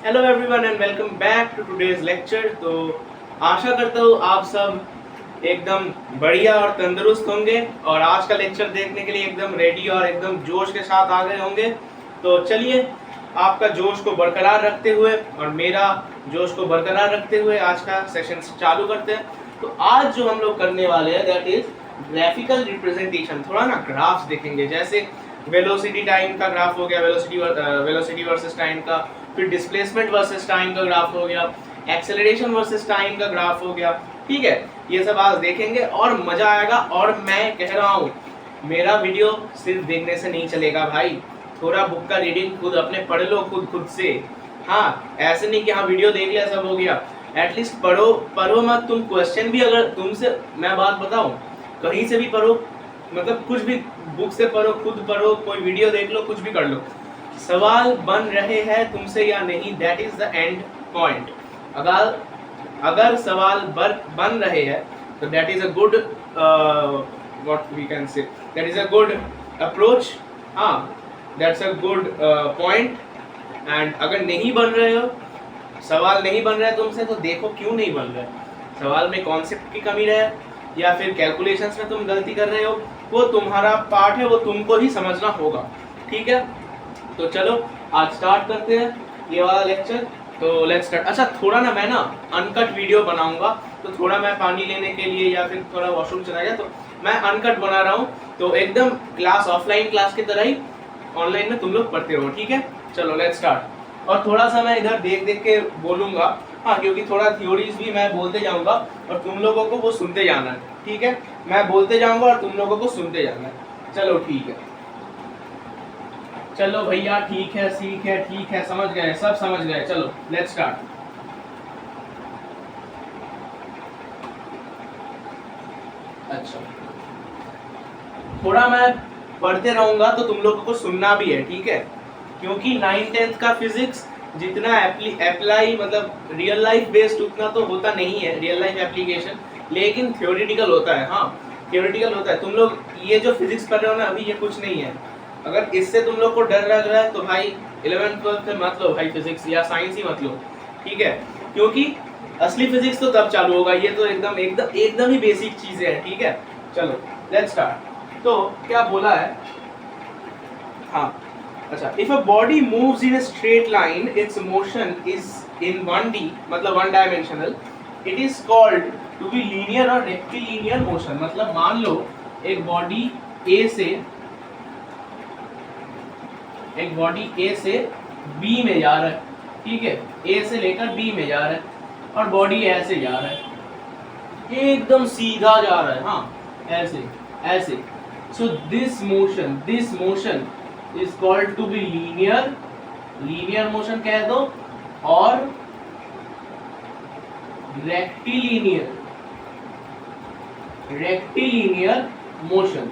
Hello everyone and welcome back to today's lecture. तो आशा करता हूँ आप सब एकदम बढ़िया और तंदुरुस्त होंगे और आज का लेक्चर देखने के लिए एकदम रेडी और एकदम जोश के साथ आ गए होंगे। तो चलिए आपका जोश को बरकरार रखते हुए और मेरा जोश को बरकरार रखते हुए आज का सेशन चालू करते हैं। तो आज जो हम लोग करने वाले हैं दैट इज ग्राफिकल रिप्रेजेंटेशन। थोड़ा ना ग्राफ्स देखेंगे, जैसे वेलोसिटी टाइम का ग्राफ हो गया, वेलोसिटी वर्सेस टाइम का, फिर डिस्प्लेसमेंट वर्सेस टाइम का ग्राफ हो गया, एक्सेलरेशन वर्सेस टाइम का ग्राफ हो गया। ठीक है, ये सब आज देखेंगे और मजा आएगा। और मैं कह रहा हूँ मेरा वीडियो सिर्फ देखने से नहीं चलेगा भाई, थोड़ा बुक का रीडिंग खुद अपने पढ़ लो खुद से। हाँ, ऐसे नहीं कि हाँ वीडियो देख लिया सब हो गया, एटलीस्ट पढ़ो मत तुम। क्वेश्चन भी अगर तुमसे, मैं बात बताऊं, कहीं से भी पढ़ो, मतलब कुछ भी बुक से पढ़ो, खुद पढ़ो, कोई वीडियो देख लो, कुछ भी कर लो, सवाल बन रहे हैं तुमसे या नहीं, that is the end point. अगर सवाल बन रहे हैं तो that is a good what we can say, that is a good approach. हाँ, that's a good point. And अगर नहीं बन रहे हो, सवाल नहीं बन रहा है तुमसे, तो देखो क्यों नहीं बन रहा है। सवाल में कॉन्सेप्ट की कमी है या फिर कैलकुलेशंस में तुम गलती कर रहे हो, वो तुम्हारा पार्ट है, वो तुमको ही समझना होगा। ठीक है, तो चलो आज स्टार्ट करते हैं ये वाला लेक्चर। तो लेट्स स्टार्ट। अच्छा, थोड़ा ना मैं अनकट वीडियो बनाऊंगा, तो थोड़ा मैं पानी लेने के लिए या फिर थोड़ा वॉशरूम चला गया तो मैं अनकट बना रहा हूँ। तो एकदम क्लास, ऑफलाइन क्लास की तरह ही ऑनलाइन में तुम लोग पढ़ते रहो। ठीक है, चलो लेट्स स्टार्ट। और थोड़ा सा मैं इधर देख देख के बोलूंगा, हाँ, क्योंकि थोड़ा थ्योरीज भी मैं बोलते जाऊंगा और तुम लोगों को वो सुनते जाना है। ठीक है, मैं बोलते जाऊंगा और तुम लोगों को सुनते जाना है। चलो ठीक है, चलो भैया, ठीक है, सीख है, ठीक है, समझ गए, सब समझ गए। चलो लेट्स स्टार्ट। अच्छा, थोड़ा मैं पढ़ते रहूंगा तो तुम लोगों को सुनना भी है। ठीक है, क्योंकि 9th-10th का फिजिक्स जितना अप्लाई मतलब रियल लाइफ बेस्ड उतना तो होता नहीं है, रियल लाइफ एप्लीकेशन, लेकिन थ्योरेटिकल होता है। हाँ, थ्योरेटिकल होता है। तुम लोग ये जो फिजिक्स पढ़ रहे हो ना अभी, ये कुछ नहीं है। अगर इससे तुम लोग को डर लग रहा है तो भाई 11th-12th में मत लो भाई, फिजिक्स या साइंस ही मत लो। ठीक है, क्योंकि असली फिजिक्स तो तब चालू होगा, ये तो एकदम एकदम एकदम ही बेसिक चीजें हैं। ठीक है, चलो लेट्स स्टार्ट। तो क्या बोला है, हाँ, अच्छा, if a body moves in a straight line, its motion is in 1D, मतलब one dimensional, it is called to be linear और रेक्टिलिनियर मोशन। मतलब मान लो एक बॉडी ए से बी में जा रहा है। ठीक है, ए से लेकर बी में जा रहा है और बॉडी ऐसे जा रहा है, एकदम सीधा जा रहा है। हाँ, ऐसे ऐसे। So this motion is called to be linear motion कह दो, और रेक्टिलिनियर मोशन।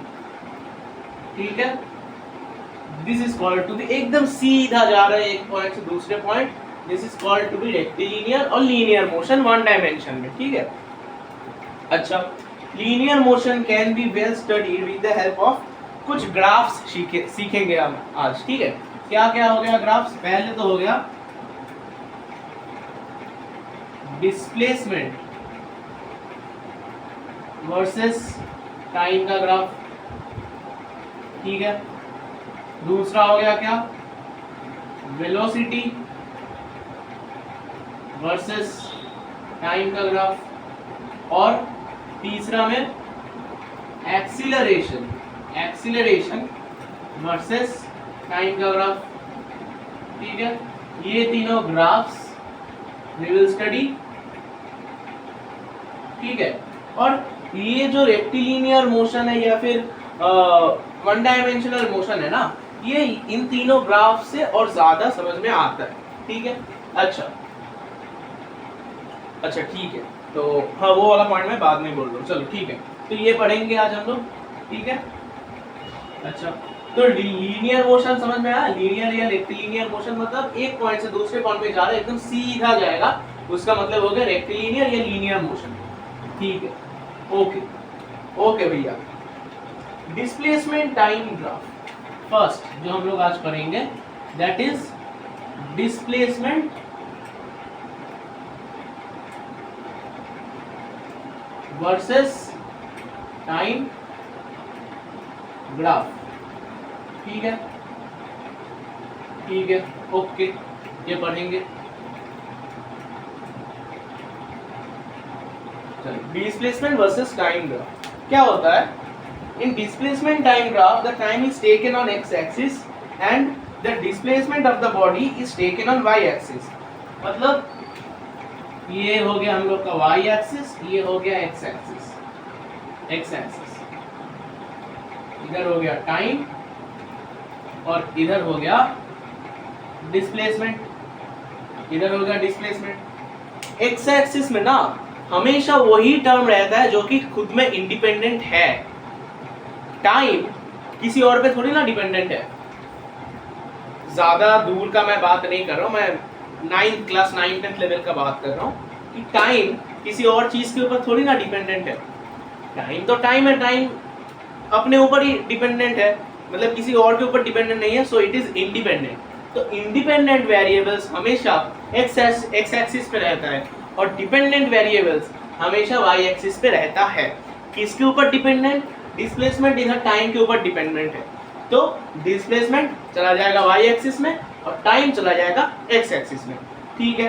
ठीक है, this is called to be, एकदम सीधा जा रहा है एक पॉइंट से दूसरे point, this is called to be rectilinear और लीनियर मोशन वन डायमेंशन में। ठीक है, अच्छा, linear motion can be well studied with the help of कुछ ग्राफ्स सीखेंगे हम आज। ठीक है, क्या क्या हो गया ग्राफ्स? पहले तो हो गया डिस्प्लेसमेंट वर्सेस टाइम का ग्राफ। ठीक है, दूसरा हो गया क्या, वेलोसिटी वर्सेस टाइम का ग्राफ, और तीसरा में एक्सीलरेशन वर्सेस टाइम का ग्राफ। ठीक है, ये तीनों ग्राफ्स वी विल स्टडी। ठीक है, और ये जो रेक्टिलिनियर मोशन है या फिर वन डायमेंशनल मोशन है ना, ये इन तीनों ग्राफ से और ज्यादा समझ में आता है। ठीक है, अच्छा ठीक है, तो हाँ, वो वाला पॉइंट मैं बाद में बोल रहा हूँ। चलो ठीक है, तो ये पढ़ेंगे आज हम लोग। ठीक है, अच्छा, तो लीनियर मोशन समझ में आया? लीनियर या रेक्टिलिनियर मोशन मतलब एक पॉइंट से दूसरे पॉइंट पे जा रहा है, एकदम सीधा जाएगा, उसका मतलब हो गया रेक्टिलिनियर या लीनियर मोशन। ठीक है, ओके ओके भैया। डिस्प्लेसमेंट टाइम ग्राफ फर्स्ट जो हम लोग आज पढ़ेंगे, that is displacement versus time graph. ठीक है, ठीक है, ओके, ये पढ़ेंगे। डिस्प्लेसमेंट वर्सेस टाइम ग्राफ क्या होता है? In displacement time graph the time is taken on x axis and the displacement of the body is taken on y axis. मतलब ये हो गया हम लोग का वाई एक्सिस, ये हो गया एक्स एक्सिस। एक्स एक्सिस इधर हो गया टाइम और इधर हो गया डिस्प्लेसमेंट, इधर हो गया डिस्प्लेसमेंट। एक्स एक्सिस में ना हमेशा वही टर्म रहता है जो कि खुद में इंडिपेंडेंट है। टाइम किसी और पे थोड़ी ना डिपेंडेंट है। ज्यादा दूर का मैं बात नहीं कर रहा हूँ, मैं 9th क्लास 9th लेवल का बात कर रहा हूँ कि टाइम किसी और चीज के ऊपर थोड़ी ना डिपेंडेंट है। टाइम तो टाइम है, टाइम अपने ऊपर ही डिपेंडेंट है, मतलब किसी और के ऊपर डिपेंडेंट नहीं है। So it is independent. तो इंडिपेंडेंट वेरिएबल्स हमेशा एक्स एक्सिस पे रहता है और डिपेंडेंट वेरिएबल्स हमेशा वाई एक्सिस पे रहता है। किसके ऊपर डिपेंडेंट? डिस्प्लेसमेंट इधर टाइम के ऊपर डिपेंडेंट है, तो डिस्प्लेसमेंट चला जाएगा वाई एक्सिस में और टाइम चला जाएगा एक्स एक्सिस में। ठीक है।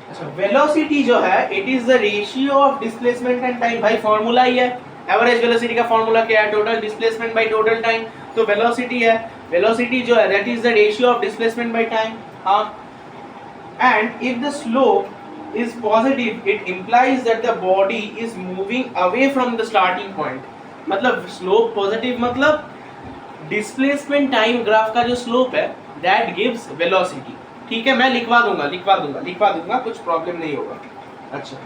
अच्छा, वेलोसिटी जो है it is the ratio of displacement and time. भाई फॉर्मूला ही है, एवरेज वेलोसिटी का फॉर्मूला क्या है? Total displacement by total time. तो वेलोसिटी है, वेलोसिटी जो है that is the ratio of displacement by time. हाँ, and if the slope is positive it implies that the body is moving away from the starting point। मतलब slope positive मतलब displacement time graph का जो slope है that gives velocity। ठीक है, मैं लिखवा दूंगा, कुछ प्रॉब्लम नहीं होगा। अच्छा,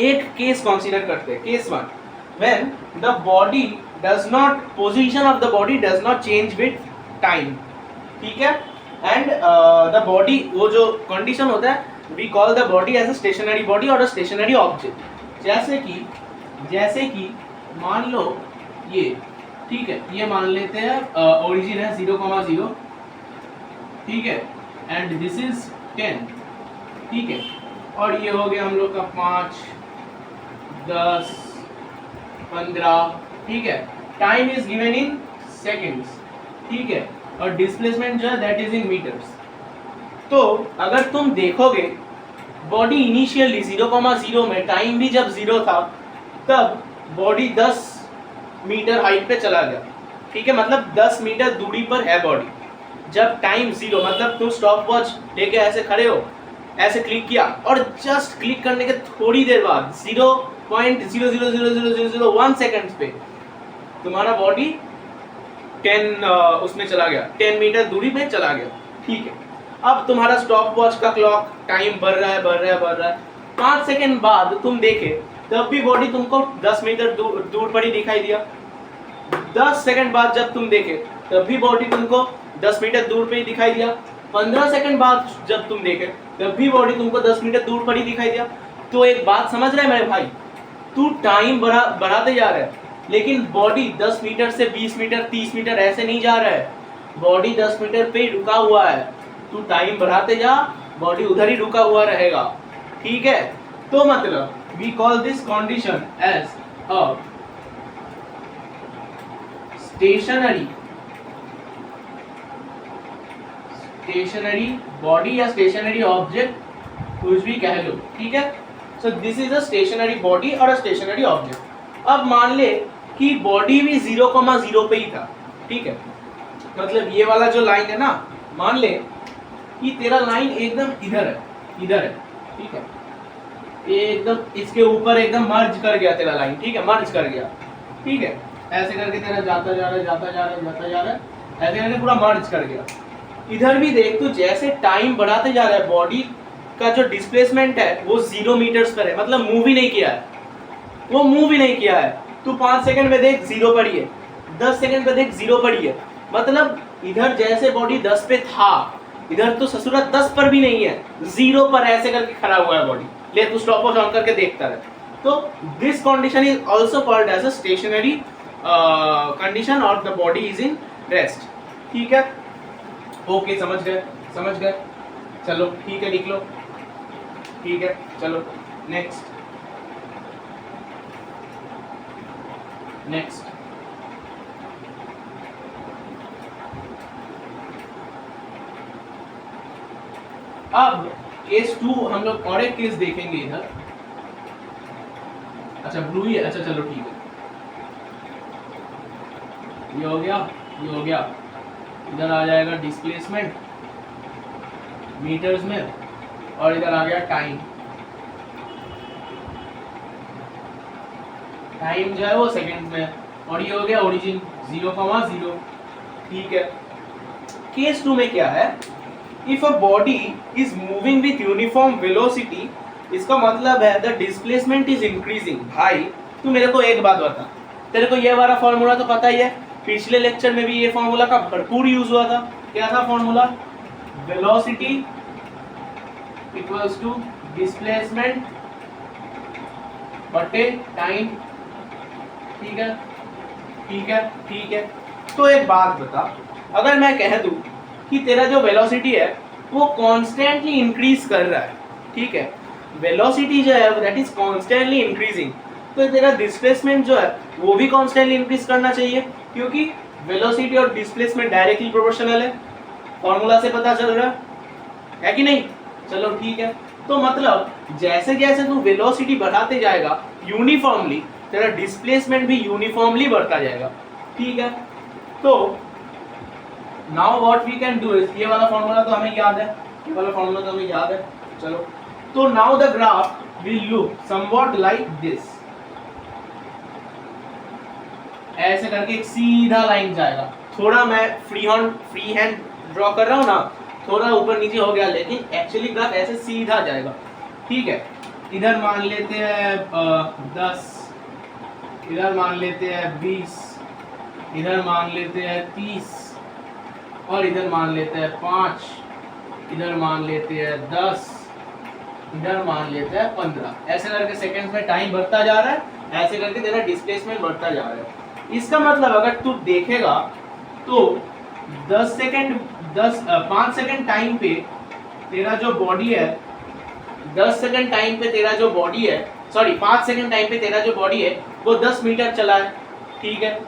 एक केस कंसीडर करते हैं, case 1, when the body does not position of the body does not change with time। ठीक है, एंड द बॉडी, वो जो कंडीशन होता है we call the body as a stationary body और अ स्टेशनरी ऑब्जेक्ट। जैसे कि मान लो ये, ठीक है, ये मान लेते हैं ओरिजिन है 0,0, ठीक है, एंड दिस इज 10, ठीक है, और ये हो गया हम लोग का 5, 10, 15, ठीक है। Time is given in seconds, ठीक है, और डिस्प्लेसमेंट जो है दैट इज इन मीटर्स। तो अगर तुम देखोगे बॉडी इनिशियली 0,0 में, टाइम भी जब 0 था, तब बॉडी 10 मीटर हाइट पे चला गया। ठीक है, मतलब 10 मीटर दूरी पर है बॉडी। जब टाइम 0, मतलब तुम स्टॉप वॉच लेके ऐसे खड़े हो, ऐसे क्लिक किया और जस्ट क्लिक करने के थोड़ी देर बाद 0.0000001 सेकेंड्स पे तुम्हारा बॉडी 10 उसमें चला गया, 10 मीटर दूरी पे चला गया। ठीक है, अब तुम्हारा स्टॉप वॉच का क्लॉक टाइम बढ़ रहा है। 5 सेकंड बाद तुम देखे तब भी बॉडी तुमको 10 मीटर दूर पर ही दिखाई दिया। 10 सेकंड बाद जब तुम देखे तब भी बॉडी तुमको 10 मीटर दूर पे ही दिखाई दिया। 15 सेकंड बाद जब तुम देखे तब भी बॉडी तुमको 10 मीटर दूर पर ही दिखाई दिया। तो एक बात समझ रहे हैं मेरे भाई, तू टाइम बढ़ाते जा रहा है, लेकिन बॉडी 10 मीटर से 20 मीटर 30 मीटर ऐसे नहीं जा रहा है, बॉडी 10 मीटर पे ही रुका हुआ है। तू टाइम बढ़ाते जा, बॉडी उधर ही रुका हुआ रहेगा। ठीक है, तो मतलब we call this condition as a stationary body या स्टेशनरी ऑब्जेक्ट, कुछ भी कह लो। ठीक है, so this is a stationary body और अ स्टेशनरी ऑब्जेक्ट। अब मान ले कि बॉडी भी 0,0 पे ही था। ठीक है, मतलब ये वाला जो लाइन है ना, मान ले कि तेरा लाइन एकदम इधर है, ठीक है, एकदम इसके ऊपर एकदम मर्ज कर गया तेरा लाइन। ठीक है, मर्ज कर गया। ठीक है, ऐसे करके तेरा जाता जा रहा है, ऐसे करके पूरा मर्ज कर गया। इधर भी देख तू, जैसे टाइम बढ़ाते जा रहा है, बॉडी का जो डिस्प्लेसमेंट है वो 0 मीटर्स पर है, मतलब मूव ही नहीं किया है। तू 5 सेकंड में देख 0 पर ही है, 10 सेकंड में देख 0 पर ही है। मतलब इधर जैसे बॉडी 10 पे था, इधर तो ससुरा 10 पर भी नहीं है, 0 पर ऐसे करके खड़ा हुआ है बॉडी। ले तू स्टॉप वॉच ऑन करके देखता रहे। तो this condition is also called as a stationary condition और the body is in rest. ठीक है, ओके, समझ गए। चलो ठीक है, लिख लो। ठीक है, चलो नेक्स्ट। नेक्स्ट, अब केस 2 हम लोग और एक केस देखेंगे इधर। अच्छा ब्लू ही है, अच्छा चलो ठीक है, ये हो गया, ये हो गया। इधर आ जाएगा डिस्प्लेसमेंट मीटर्स में, और इधर आ गया टाइम। टाइम जो है वो सेकंड में, और ये हो गया ओरिजिन 0,0। ठीक है। केस 2 में क्या है, if a body is moving with uniform velocity, इसका मतलब है द डिस्प्लेसमेंट इज इंक्रीजिंग। भाई तू मेरे को एक बात बता, तेरे को ये वाला फॉर्मूला तो पता ही है, पिछले लेक्चर में भी ये फॉर्मूला का भरपूर यूज हुआ था। क्या था formula, velocity equals to displacement बटे टाइम। ठीक है, ठीक है, ठीक है। तो एक बात बता, अगर मैं कह दूं कि तेरा जो वेलोसिटी है वो कॉन्स्टेंटली इंक्रीज कर रहा है, ठीक है, वेलोसिटी जो है दैट इज कॉन्स्टेंटली इंक्रीजिंग, तो तेरा डिस्प्लेसमेंट जो है वो भी कॉन्स्टेंटली इंक्रीज करना चाहिए, क्योंकि वेलोसिटी और डिस्प्लेसमेंट डायरेक्टली प्रोपोर्शनल है, फॉर्मूला से पता चल रहा है कि नहीं। चलो ठीक है, तो मतलब जैसे जैसे तू वेलोसिटी बढ़ाते जाएगा यूनिफॉर्मली, तेरा डिस्प्लेसमेंट भी यूनिफॉर्मली बढ़ता जाएगा। ठीक है, तो now what we can do is, ये वाला फॉर्मूला तो हमें याद है, ये वाला फॉर्मूला तो हमें याद है। चलो, तो now the graph will look somewhat like this, ऐसे करके एक सीधा लाइन जाएगा। थोड़ा मैं फ्री हैंड ड्रॉ कर रहा हूँ ना, थोड़ा ऊपर नीचे हो गया, लेकिन एक्चुअली ग्राफ ऐसे सीधा जाएगा। ठीक है, इधर मान लेते हैं 10, इधर मान लेते हैं 20, इधर मान लेते हैं 30, और इधर मान लेते हैं 5, इधर मान लेते हैं 10, इधर मान लेते हैं 15। ऐसे करके सेकंड्स में टाइम बढ़ता जा रहा है, ऐसे करके तेरा डिस्प्लेसमेंट बढ़ता जा रहा है। इसका मतलब अगर तू देखेगा तो 5 सेकंड टाइम पे तेरा जो बॉडी है, 10 सेकंड टाइम पे तेरा जो बॉडी है, सॉरी 5 सेकंड टाइम पे तेरा जो बॉडी है वो 10 मीटर चला है। ठीक है,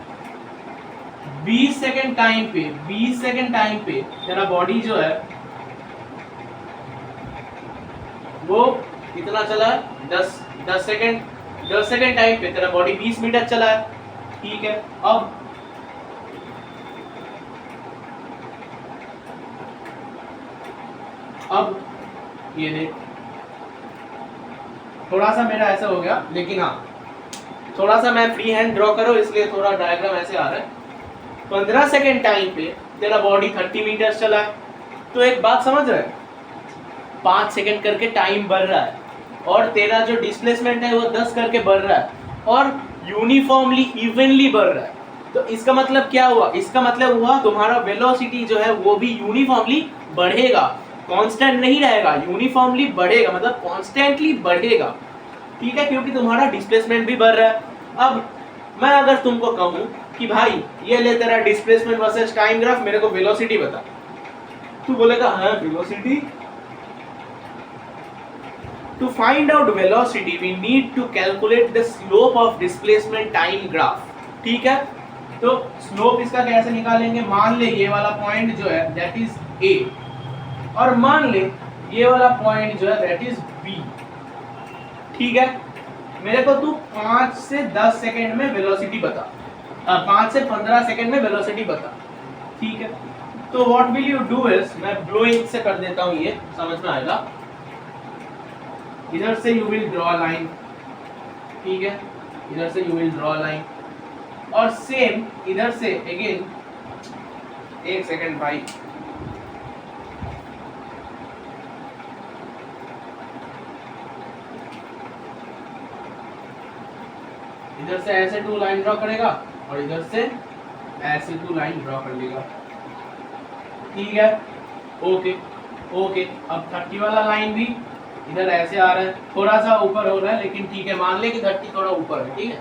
20 सेकंड टाइम पे तेरा बॉडी जो है वो कितना चला है, 10 सेकंड टाइम पे तेरा बॉडी 20 मीटर चला है। ठीक है, अब ये देख, थोड़ा सा मेरा ऐसा हो गया, लेकिन हाँ थोड़ा सा मैं फ्री हैंड ड्रॉ करो इसलिए थोड़ा डायग्राम ऐसे आ रहा है। 15 सेकेंड टाइम पे तेरा बॉडी 30 मीटर चला है, तो एक बात समझ रहे हैं, 5 सेकेंड करके टाइम बढ़ रहा है और तेरा जो डिस्प्लेसमेंट है वो 10 करके बढ़ रहा है और यूनिफॉर्मली इवनली बढ़ रहा है। तो इसका मतलब क्या हुआ, इसका मतलब हुआ तुम्हारा वेलोसिटी जो है वो भी यूनिफॉर्मली बढ़ेगा, कांस्टेंट नहीं रहेगा, यूनिफॉर्मली बढ़ेगा, मतलब कॉन्स्टेंटली बढ़ेगा। ठीक है, क्योंकि तुम्हारा डिस्प्लेसमेंट भी बढ़ रहा है। अब मैं अगर तुमको कहूं कि भाई ये ले तेरा डिस्प्लेसमेंट वर्सेस टाइम ग्राफ, मेरे को वेलोसिटी बता, तू बोलेगा हाँ velocity. To find out velocity we need to calculate the slope of displacement time graph। ठीक है, तो स्लोप इसका कैसे निकालेंगे, मान ले ये वाला पॉइंट जो है दैट इज A, और मान ले ये वाला पॉइंट जो है दैट इज B। ठीक है, मेरे को तू 5 से 10 सेकेंड में वेलोसिटी बता, 5 से 15 सेकेंड में वेलोसिटी बता। ठीक है, तो what will you do is, मैं ब्लोइंग से कर देता हूँ, ये समझ में आएगा। इधर से यू विल ड्रॉ लाइन, ठीक है, इधर से यू विल ड्रॉ लाइन, और सेम इधर से अगेन, एक सेकेंड भाई, इधर से ऐसे 2 लाइन ड्रॉ करेगा और इधर से ऐसे 2 लाइन ड्रॉ कर लेगा। ठीक है, ओके ओके। अब 30 वाला लाइन भी इधर ऐसे आ रहा है, थोड़ा सा ऊपर हो रहा है, लेकिन ठीक है, मान ले कि 30 थोड़ा ऊपर है। ठीक है,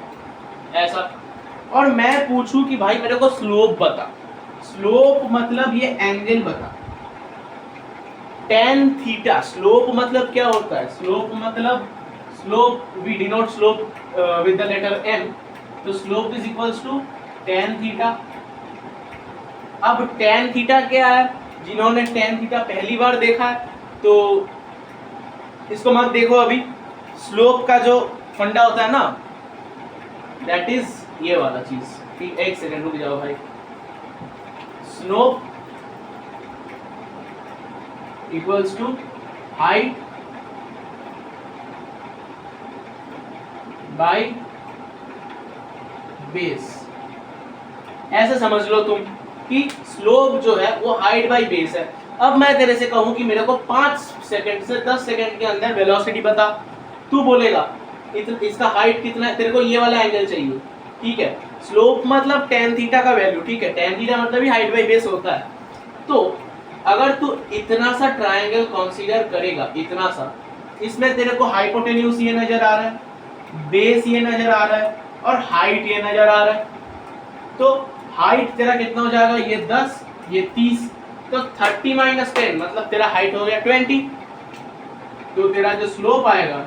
ऐसा। और मैं पूछूं कि भाई मेरे को स्लोप बता, स्लोप मतलब ये एंगल बता, tan थीटा। स्लोप मतलब क्या होता है, स्लोप मतलब, slope we denote slope with the letter m, तो slope is equals to tan theta. अब tan थीटा क्या है, जिन्होंने tan थीटा पहली बार देखा है तो इसको मत देखो अभी। स्लोप का जो फंडा होता है ना, दैट इज ये वाला चीज। ठीक, एक सेकंड रुक जाओ भाई। Slope equals to height by base. ऐसे समझ लो तुम कि स्लोप जो है वो हाइट बाय बेस है। अब मैं तेरे से कहूं कि मेरे को 5 सेकंड से 10 सेकंड के अंदर वेलोसिटी बता, तू बोलेगा इसका हाइट कितना है, तेरे को ये वाला एंगल चाहिए। ठीक है, स्लोप मतलब tan थीटा का वैल्यू। ठीक है, tan थीटा मतलब ही हाइट बाय बेस होता है। तो अगर तू इतना सा ट्रायंगल कंसीडर करेगा, इतना सा, इसमें तेरे को हाइपोटेन्यूज ये नजर आ रहा है, बेस ये नजर आ रहा है और हाइट ये नजर आ रहा है। तो हाइट तेरा कितना हो जाएगा, ये 10 ये 30, तो 30 माइनस 10 मतलब तेरा हाइट हो गया 20। तो तेरा जो स्लोप आएगा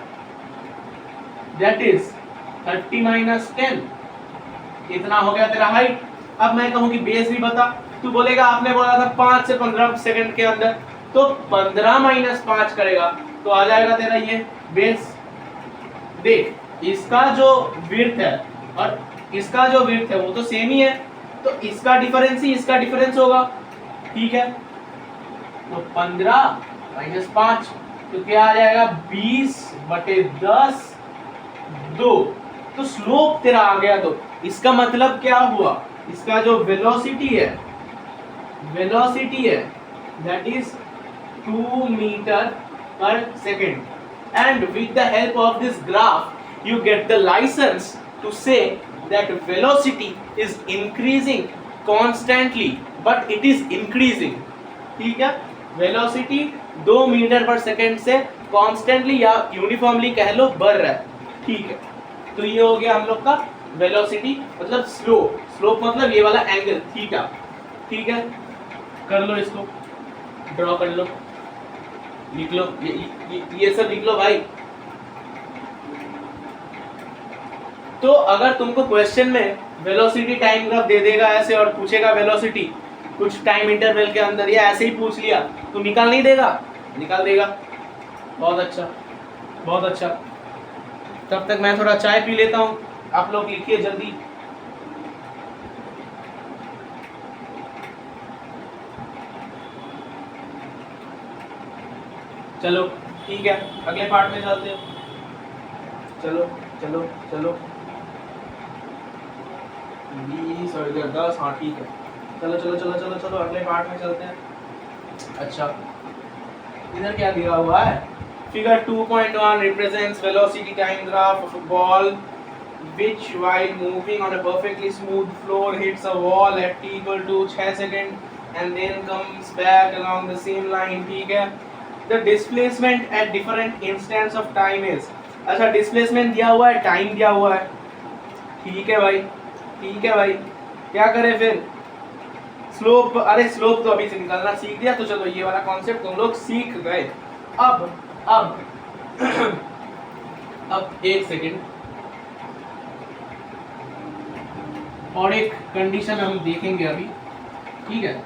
दैट इज 30 माइनस 10, इतना हो गया तेरा हाइट। अब मैं कहूं कि बेस भी बता, तू बोलेगा आपने बोला था 5 से 15 सेकंड के अंदर, तो 15 माइनस 5 करेगा तो आ जाएगा तेरा ये बेस। देख, इसका जो विड्थ है और इसका जो विड्थ है वो तो सेम ही है, तो इसका डिफरेंस ही इसका डिफरेंस होगा। ठीक है, तो 15 माइनस 5 तो क्या आ जाएगा, 20/10 2। तो स्लोप तेरा आ गया। तो इसका मतलब क्या हुआ, इसका जो वेलोसिटी है दैट इज 2 मीटर पर second. And with the help of this graph you get the license to say that velocity is increasing constantly but it is increasing। ठीक है, velocity 2 मीटर पर सेकेंड से constantly या uniformly कह लो बढ़ रहा है। ठीक है, तो ये हो गया हम लोग का velocity मतलब स्लोप मतलब ये वाला एंगल थीटा। ठीक है, कर लो इसको, ड्रॉ कर लो, लिख लो, ये सब लिख लो भाई। तो अगर तुमको क्वेश्चन में वेलोसिटी टाइम ग्राफ दे देगा ऐसे और पूछेगा वेलोसिटी कुछ टाइम इंटरवल के अंदर, या ऐसे ही पूछ लिया तो निकाल नहीं देगा, निकाल देगा। बहुत अच्छा, बहुत अच्छा। तब तक मैं थोड़ा चाय पी लेता हूँ, आप लोग लिखिए जल्दी। चलो ठीक है, अगले पार्ट में चलते हैं। चलो चलो चलो 20 और इधर 10, हाँ ठीक है। चलो चलो चलो चलो चलो अगले पार्ट में चलते हैं। अच्छा, इधर क्या दिया हुआ है, figure 2.1 represents velocity time graph of a ball which while moving on a perfectly smooth floor hits a wall at t equal to 6 second and then comes back along the same line। ठीक है, the displacement at different instants of time is। अच्छा, displacement दिया हुआ है, time दिया हुआ है। ठीक है भाई, ठीक है भाई, क्या करें फिर, स्लोप, अरे स्लोप तो अभी से निकालना सीख दिया, तो चलो ये वाला कॉन्सेप्ट तुम लोग सीख गए। अब अब एक सेकेंड, और एक कंडीशन हम देखेंगे अभी। ठीक है,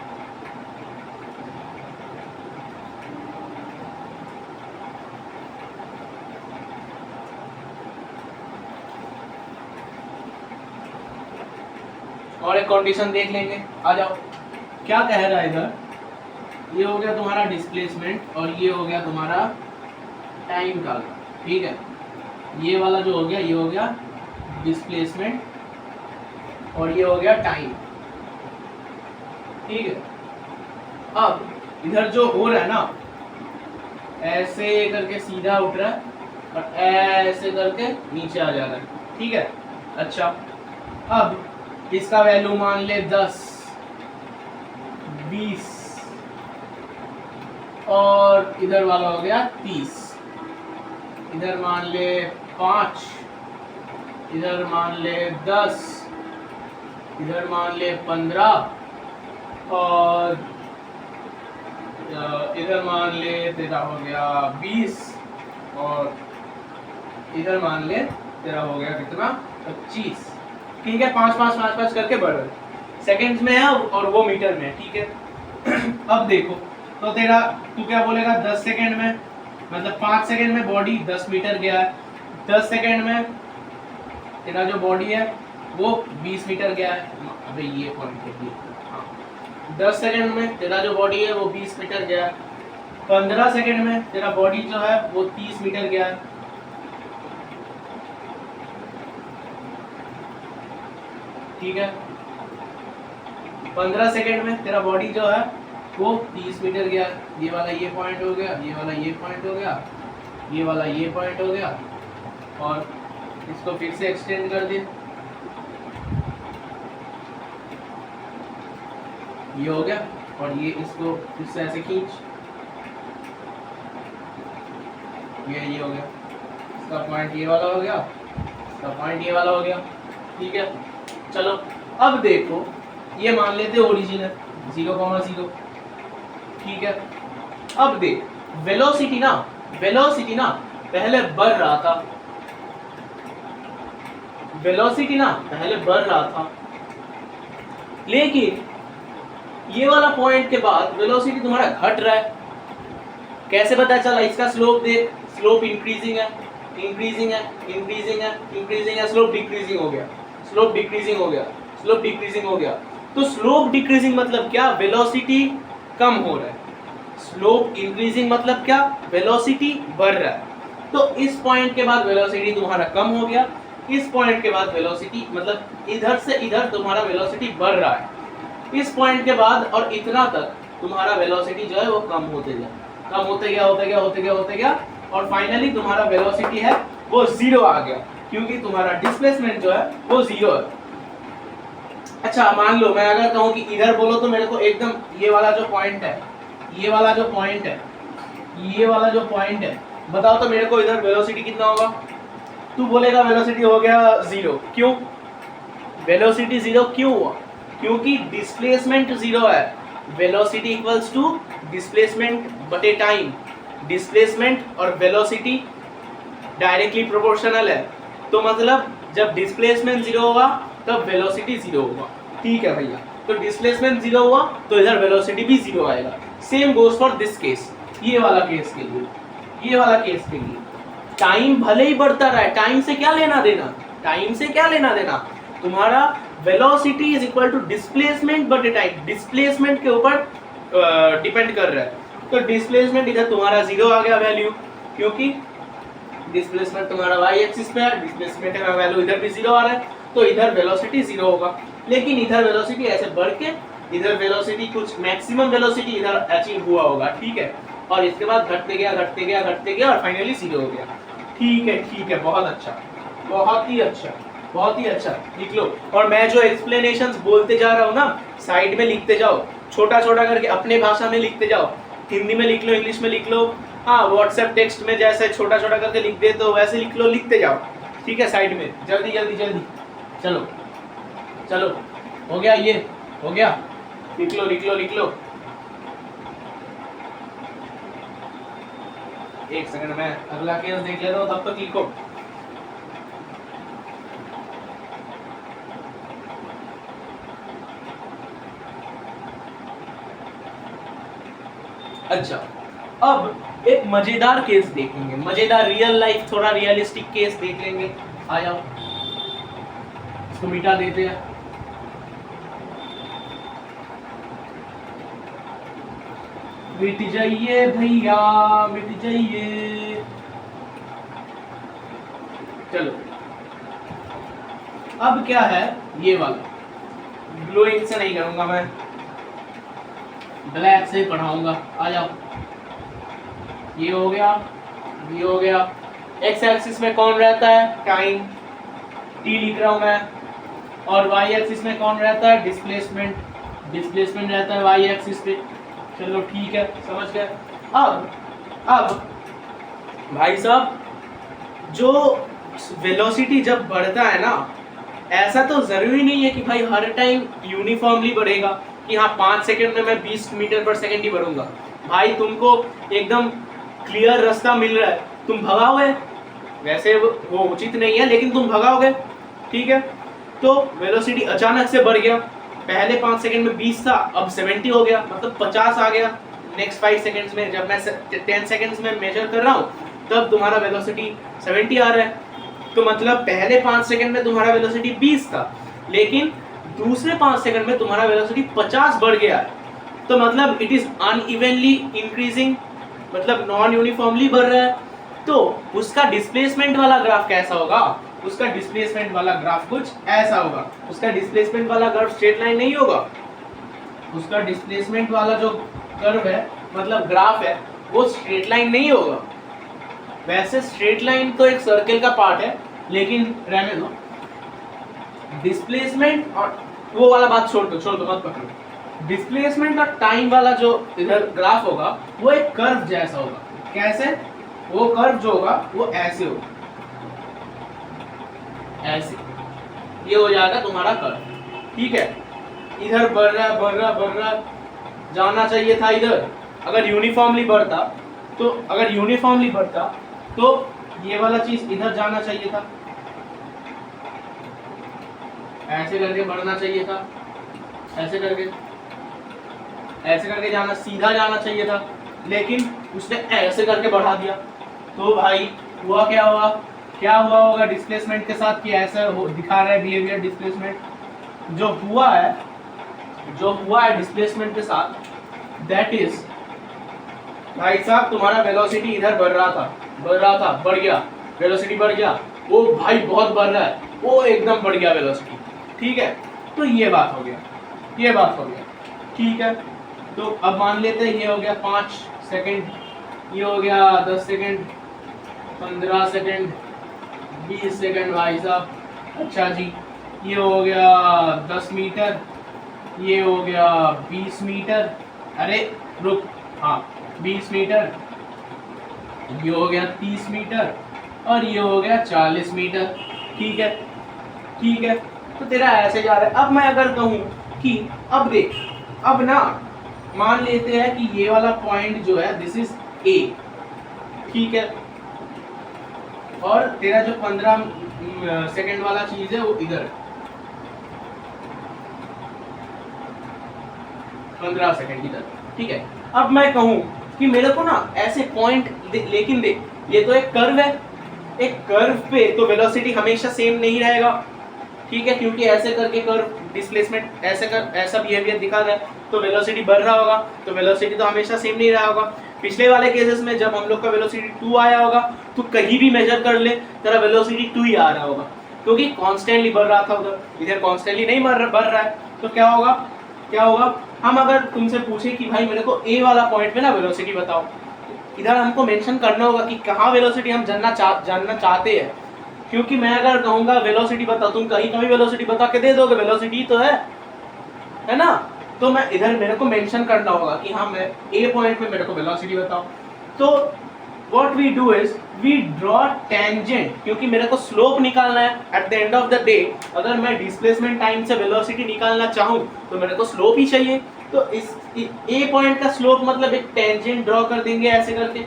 और एक कंडीशन देख लेंगे, आ जाओ। क्या कह रहा है इधर, ये हो गया तुम्हारा डिस्प्लेसमेंट और ये हो गया तुम्हारा टाइम का। ठीक है, ये वाला जो हो गया ये हो गया डिस्प्लेसमेंट और ये हो गया टाइम। ठीक है, अब इधर जो हो रहा है ना, ऐसे करके सीधा उठ रहा है और ऐसे करके नीचे आ जा रहा है। ठीक है, अच्छा, अब इसका वैल्यू मान ले 10, 20 और इधर वाला हो गया 30, इधर मान ले 5, इधर मान ले 10, इधर मान ले 15 और इधर मान ले तेरा हो गया 20 और इधर मान ले तेरा हो गया कितना, 25। ठीक है, 5 करके बढ़ रहा है, सेकंड्स में है और वो मीटर में है, ठीक है। अब देखो तो तेरा तू क्या बोलेगा 10 सेकंड में, मतलब 5 सेकंड में बॉडी 10 मीटर गया है, 10 सेकंड में तेरा जो बॉडी है वो 20 मीटर गया है। अबे ये पॉइंट है, हाँ 10 सेकंड में तेरा जो बॉडी है वो 20 मीटर गया है, 15 सेकंड में तेरा बॉडी जो है वो 30 मीटर गया है, ठीक है। 15 सेकंड में तेरा बॉडी जो है वो 30 मीटर गया, ये वाला ये पॉइंट हो गया, ये वाला ये पॉइंट हो गया, ये वाला ये पॉइंट हो गया, और इसको फिर से एक्सटेंड कर दे, ये हो गया, और ये इसको फिर से ऐसे खींच, ये हो गया, इसका पॉइंट ये वाला हो गया, इसका पॉइंट ये वाला हो गया, ठीक है। चलो अब देखो ये मान लेते ओरिजिन है 0,0, ठीक है। अब देख वेलोसिटी ना पहले बढ़ रहा था, वेलोसिटी ना पहले बढ़ रहा था, लेकिन ये वाला पॉइंट के बाद वेलोसिटी तुम्हारा घट रहा है। कैसे पता चला? इसका स्लोप देख, स्लोप इंक्रीजिंग है, इंक्रीजिंग है, इंक्रीजिंग है, इंक्रीजिंग है, स्लोप डिक्रीजिंग हो गया, स्लोप डिक्रीजिंग हो गया, स्लोप डिक्रीजिंग हो गया। तो स्लोप डिक्रीजिंग मतलब क्या? वेलोसिटी कम हो रहा है। स्लोप इंक्रीजिंग मतलब क्या? वेलोसिटी बढ़ रहा है। तो इस पॉइंट के बाद वेलोसिटी तुम्हारा कम हो गया, इस पॉइंट के बाद वेलोसिटी मतलब इधर से इधर तुम्हारा वेलोसिटी बढ़ रहा है, इस पॉइंट के बाद और इतना तक तुम्हारा वेलोसिटी जो है वो कम होते गया, कम होते गया, होते गया, होते गया, होते गया, और फाइनली तुम्हारा वेलोसिटी है वो 0 आ गया, क्योंकि तुम्हारा डिस्प्लेसमेंट जो है वो 0 है। अच्छा मान लो मैं अगर कहूँ कि इधर बोलो तो मेरे को एकदम ये वाला जो पॉइंट है, ये वाला जो पॉइंट है, ये वाला जो पॉइंट है, बताओ तो मेरे को इधर वेलोसिटी कितना होगा? तू बोलेगा वेलोसिटी हो गया 0। क्यों वेलोसिटी 0 क्यों हुआ? क्योंकि डिस्प्लेसमेंट 0 है। वेलोसिटी इक्वल्स टू डिस्प्लेसमेंट बटे टाइम, डिस्प्लेसमेंट और वेलोसिटी डायरेक्टली प्रोपोर्शनल है। तो मतलब जब डिस्प्लेसमेंट 0 होगा तब वेलोसिटी 0 होगा, ठीक है भैया। तो डिस्प्लेसमेंट 0 हुआ तो इधर वेलोसिटी भी 0 आएगा। Same goes for this case, ये वाला केस के लिए, ये वाला केस के लिए टाइम भले ही बढ़ता रहा है, टाइम से क्या लेना देना, टाइम से क्या लेना देना, तुम्हारा velocity is equal to displacement बटे टाइम, डिस्प्लेसमेंट के ऊपर डिपेंड कर रहा है। तो डिस्प्लेसमेंट इधर तुम्हारा 0 आ गया वैल्यू, क्योंकि डिस्प्लेसमेंट तुम्हारा y एक्सिस पे है, डिस्प्लेसमेंट का वैल्यू इधर भी 0 आ रहा है, तो इधर वेलोसिटी 0 होगा। लेकिन इधर वेलोसिटी ऐसे बढ़ के इधर वेलोसिटी कुछ मैक्सिमम वेलोसिटी इधर अचीव हुआ होगा, ठीक है, और इसके बाद घटते गया, घटते गया, घटते गया, और फाइनली 0 हो गया। ठीक है, बहुत अच्छा, बहुत ही अच्छा, बहुत ही अच्छा, लिख लो। और मैं जो एक्सप्लेनेशंस बोलते जा रहा हूँ ना, साइड में लिखते जाओ, छोटा छोटा करके अपने भाषा में लिखते जाओ, हिंदी में लिख लो, इंग्लिश में लिख लो, हाँ व्हाट्सएप टेक्स्ट में जैसे छोटा छोटा करके लिख दे तो वैसे लिख लो, लिखते जाओ, ठीक है, साइड में, जल्दी जल्दी जल्दी। चलो चलो, हो गया, ये हो गया, लिख लो लिख लो लिख लो। एक सेकंड में अगला केस देख लेता हूँ, तब तक लिखो। अच्छा, अब एक मजेदार केस देखेंगे, मजेदार रियल लाइफ, थोड़ा रियलिस्टिक केस देख लेंगे। आ जाओ, इसको मिटा देते हैं। मिट जाइए भैया, मिट जाइए। चलो अब क्या है, ये वाला ग्लोइंग से नहीं करूंगा मैं, ब्लैक से पढ़ाऊंगा। आ जाओ, ये हो गया, ये हो गया। एक्स एक्सिस में कौन रहता है? टाइम, टी लिख रहा हूं मैं। और वाई एक्सिस में कौन रहता है? डिस्प्लेसमेंट, डिस्प्लेसमेंट रहता है वाई एक्सिस पे। चलो ठीक है, समझ गए। अब भाई साहब, जो वेलोसिटी जब बढ़ता है ना, ऐसा तो जरूरी नहीं है कि भाई हर टाइम यूनिफॉर्मली बढ़ेगा कि हाँ 5 सेकंड में मैं 20 मीटर पर सेकंड ही बढ़ूंगा। भाई तुमको एकदम क्लियर रास्ता मिल रहा है, तुम भगाओगे, वैसे वो उचित नहीं है लेकिन तुम भगाओगे, ठीक है। तो वेलोसिटी अचानक से बढ़ गया, पहले 5 सेकंड में 20 था, अब 70 हो गया, मतलब 50 आ गया। नेक्स्ट 5 सेकंड्स में, जब मैं 10 सेकंड्स में मेजर कर रहा हूँ, तब तुम्हारा वेलोसिटी 70 आ रहा है। तो मतलब पहले 5 सेकंड में तुम्हारा वेलोसिटी 20 था, लेकिन दूसरे 5 सेकंड में तुम्हारा वेलोसिटी 50 बढ़ गया है। तो मतलब इट इज अनइवनली इंक्रीजिंग, मतलब नॉन यूनिफॉर्मली बढ़ रहा है। तो उसका डिस्प्लेसमेंट वाला ग्राफ कैसा होगा? उसका डिस्प्लेसमेंट वाला ग्राफ कुछ ऐसा होगा। उसका डिस्प्लेसमेंट वाला ग्राफ स्ट्रेट लाइन नहीं होगा, उसका डिस्प्लेसमेंट वाला जो कर्व है, मतलब ग्राफ है, वो स्ट्रेट लाइन नहीं होगा। वैसे स्ट्रेट लाइन तो एक सर्कल का पार्ट है, लेकिन रहने दो। डिस्प्लेसमेंट और वो वाला बात छोड़ दो मत पकड़ो। डिस्प्लेसमेंट और टाइम वाला जो इधर ग्राफ होगा, वो एक कर्व जैसा होगा। कैसे? वो कर्व जो होगा वो ऐसे होगा, ऐसे। ये हो जाएगा तुम्हारा कर्व, ठीक है। इधर बढ़ रहा, जाना चाहिए था इधर। अगर यूनिफॉर्मली बढ़ता तो ये वाला चीज इधर जाना चाहिए था, ऐसे करके बढ़ना चाहिए था, ऐसे करके जाना, सीधा जाना चाहिए था, लेकिन उसने ऐसे करके बढ़ा दिया। तो भाई हुआ क्या हुआ होगा डिस्प्लेसमेंट के साथ कि ऐसा दिखा रहा है बिहेवियर डिस्प्लेसमेंट। जो हुआ है डिस्प्लेसमेंट के साथ, दैट इज, भाई साहब तुम्हारा वेलोसिटी इधर बढ़ रहा था, बढ़ गया, वेलोसिटी बढ़ गया, वो भाई बहुत बढ़ रहा है, वो एकदम बढ़ गया वेलोसिटी, ठीक है। तो ये बात हो गया, ठीक है। तो अब मान लेते हैं ये हो गया 5 सेकंड, ये हो गया 10 सेकंड, 15 सेकंड, 20 सेकंड भाई साहब। अच्छा जी, ये हो गया 10 मीटर, ये हो गया 20 मीटर, अरे रुक, हाँ 20 मीटर, ये हो गया 30 मीटर, और ये हो गया 40 मीटर, ठीक है। तो तेरा ऐसे जा रहा है। अब मैं अगर कहूँ कि अब देख, अब ना मान लेते हैं कि ये वाला पॉइंट जो है दिस इज ए, ठीक है, और तेरा जो 15 सेकंड वाला चीज है वो इधर है, 15 सेकंड इधर, ठीक है। अब मैं कहूँ कि मेरे को ना ऐसे पॉइंट, लेकिन देख ये तो एक कर्व है, एक कर्व पे तो वेलोसिटी हमेशा सेम नहीं रहेगा, ठीक है, क्योंकि ऐसे करके कर्व डिस्प्लेसमेंट ऐसा बिहेवियर दिखा रहा है, तो वेलोसिटी बढ़ रहा होगा, तो वेलोसिटी तो हमेशा सेम नहीं रहा होगा। पिछले वाले केसेस में जब हम लोग का वेलोसिटी 2 आया होगा, तो कहीं भी मेजर कर ले तेरा वेलोसिटी 2 ही आ रहा होगा, क्योंकि कॉन्स्टेंटली बढ़ रहा था उधर, इधर कॉन्स्टेंटली नहीं बढ़ रहा है। तो क्या होगा, हम अगर तुमसे पूछे कि भाई मेरे को ए वाला पॉइंट पे ना वेलोसिटी बताओ, इधर हमको मेंशन करना होगा कि कहाँ वेलोसिटी हम जानना चाहते हैं, क्योंकि मैं अगर कहूँगा वेलोसिटी बताओ, तुम कहीं वेलोसिटी बता के दे दोगे, वेलोसिटी तो है ना। तो मैं इधर मेरे को मेंशन करना होगा कि हाँ मैं ए पॉइंट पे मेरे को वेलोसिटी बताओ। तो what we do is we draw tangent, क्योंकि मेरे को स्लोप निकालना है at the end of the day. अगर मैं डिस्प्लेसमेंट टाइम से वेलोसिटी निकालना चाहूँ तो मेरे को स्लोप ही चाहिए। तो इस ए पॉइंट का स्लोप मतलब एक टेंजेंट ड्रॉ कर देंगे, ऐसे करके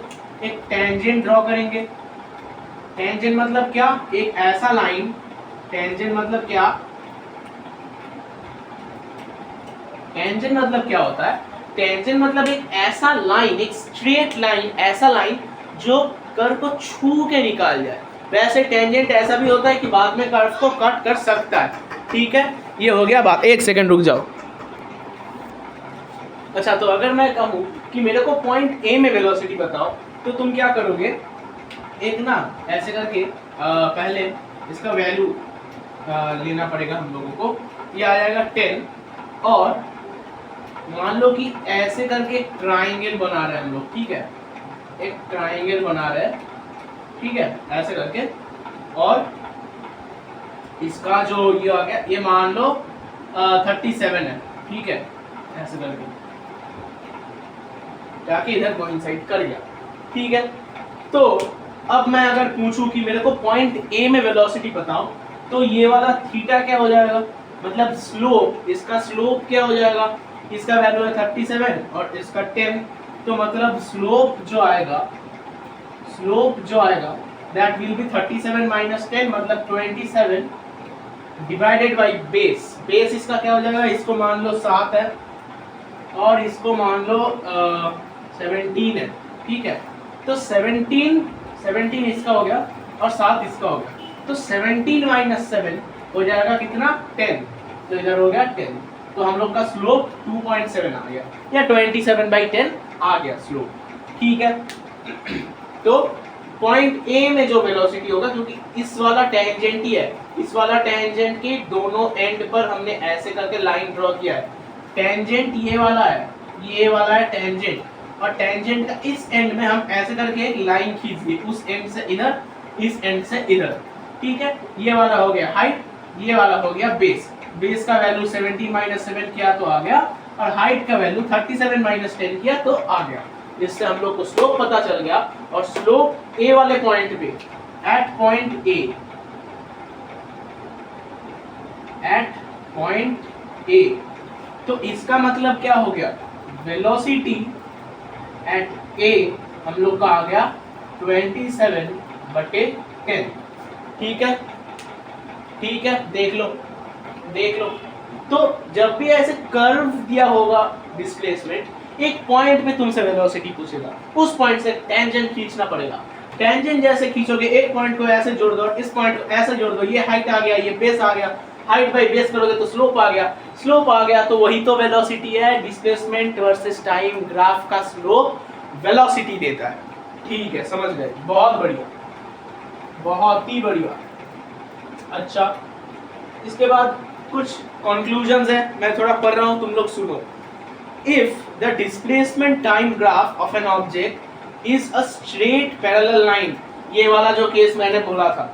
एक टेंजेंट ड्रॉ करेंगे। टेंजेंट मतलब क्या? एक ऐसा लाइन, टेंजेंट मतलब क्या? टेंजेंट मतलब क्या होता है? टेंजेंट मतलब एक ऐसा लाइन, एक स्ट्रेट लाइन, ऐसा लाइन जो कर्व को छू के निकाल जाए। वैसे टेंजेंट ऐसा भी होता है कि बाद में कर्व को कट कर सकता है, ठीक है। ये हो गया बात। एक सेकंड रुक जाओ। अच्छा, तो अगर मैं कहूँ कि मेरे को पॉइंट ए में वेलोसिटी बताओ, तो तुम क्या करोगे? एक ना ऐसे करके पहले इसका वैल्यू लेना पड़ेगा हम लोगों को। ये आ जाएगा 10, और मान लो कि ऐसे करके एक ट्राइंगल बना रहे हैं हम लोग, ठीक है, एक ट्राइंगल बना रहे हैं, ठीक है, ऐसे करके, और इसका जो ये आ गया, ये मान लो 37 है, ठीक है, ऐसे करके जाके इधर कोइंसाइड कर गया, ठीक है। तो अब मैं अगर पूछूं कि मेरे को पॉइंट ए में वेलोसिटी बताओ, तो ये वाला थीटा क्या हो जाएगा? मतलब स्लोप, इसका स्लोप क्या हो जाएगा? इसका वैल्यू है 37 और इसका 10, तो मतलब स्लोप जो आएगा दैट विल बी 37 माइनस 10, मतलब 27 डिवाइडेड बाई बेस। बेस इसका क्या हो जाएगा, इसको मान लो 7 है और इसको मान लो 17 है, ठीक है। तो 17 इसका हो गया और 7 इसका हो गया, तो 17 माइनस 7 हो जाएगा कितना, 10। तो इधर हो गया 10, तो हम लोग का स्लोप 2.7 आ गया या 27/10 आ गया स्लोप, ठीक है। तो पॉइंट ए में जो वेलोसिटी होगा, क्योंकि इस वाला टेंजेंट ही है, इस वाला टेंजेंट के दोनों एंड पर हमने ऐसे करके लाइन ड्रॉ किया है। टेंजेंट ये वाला है टेंजेंट, और टेंजेंट का इस एंड में हम ऐसे करके एक लाइन खींच दी, उस एंड से इधर, इस एंड से इधर, ठीक है। ये वाला हो गया हाइट, ये वाला हो गया बेस। बेस का वैल्यू 17 माइनस 7 किया तो आ गया, और हाइट का वैल्यू 37 माइनस 10 किया तो आ गया। इससे हम लोग को स्लोप पता चल गया, और स्लोप ए वाले पॉइंट पे, एट पॉइंट ए, तो इसका मतलब क्या हो गया, वेलोसिटी एट ए हम लोग का आ गया 27/10, ठीक है, ठीक है। देख लो तो जब भी ऐसे कर्व दिया होगा डिस्प्लेसमेंट, एक पॉइंट पे तुमसे वेलोसिटी पूछेगा, उस पॉइंट से टेंजेंट खींचना पड़ेगा। टेंजेंट जैसे खींचोगे, एक पॉइंट को ऐसे जोड़ दो, इस पॉइंट को ऐसे जोड़ दो, ये हाइट आ गया, ये बेस आ गया, हाइट बाई बेस करोगे तो स्लोप आ गया, स्लोप आ गया तो वही तो वेलोसिटी है। डिस्प्लेसमेंट वर्सेस टाइम ग्राफ का स्लोप वेलोसिटी देता है, ठीक है, समझ गए, बहुत बढ़िया, बहुत ही बढ़िया। अच्छा, इसके बाद कुछ कंक्लूजन्स है, मैं थोड़ा पढ़ रहा हूं, तुम लोग सुनो। If the displacement time graph of an object is a straight parallel line, ये वाला जो केस मैंने बोला था,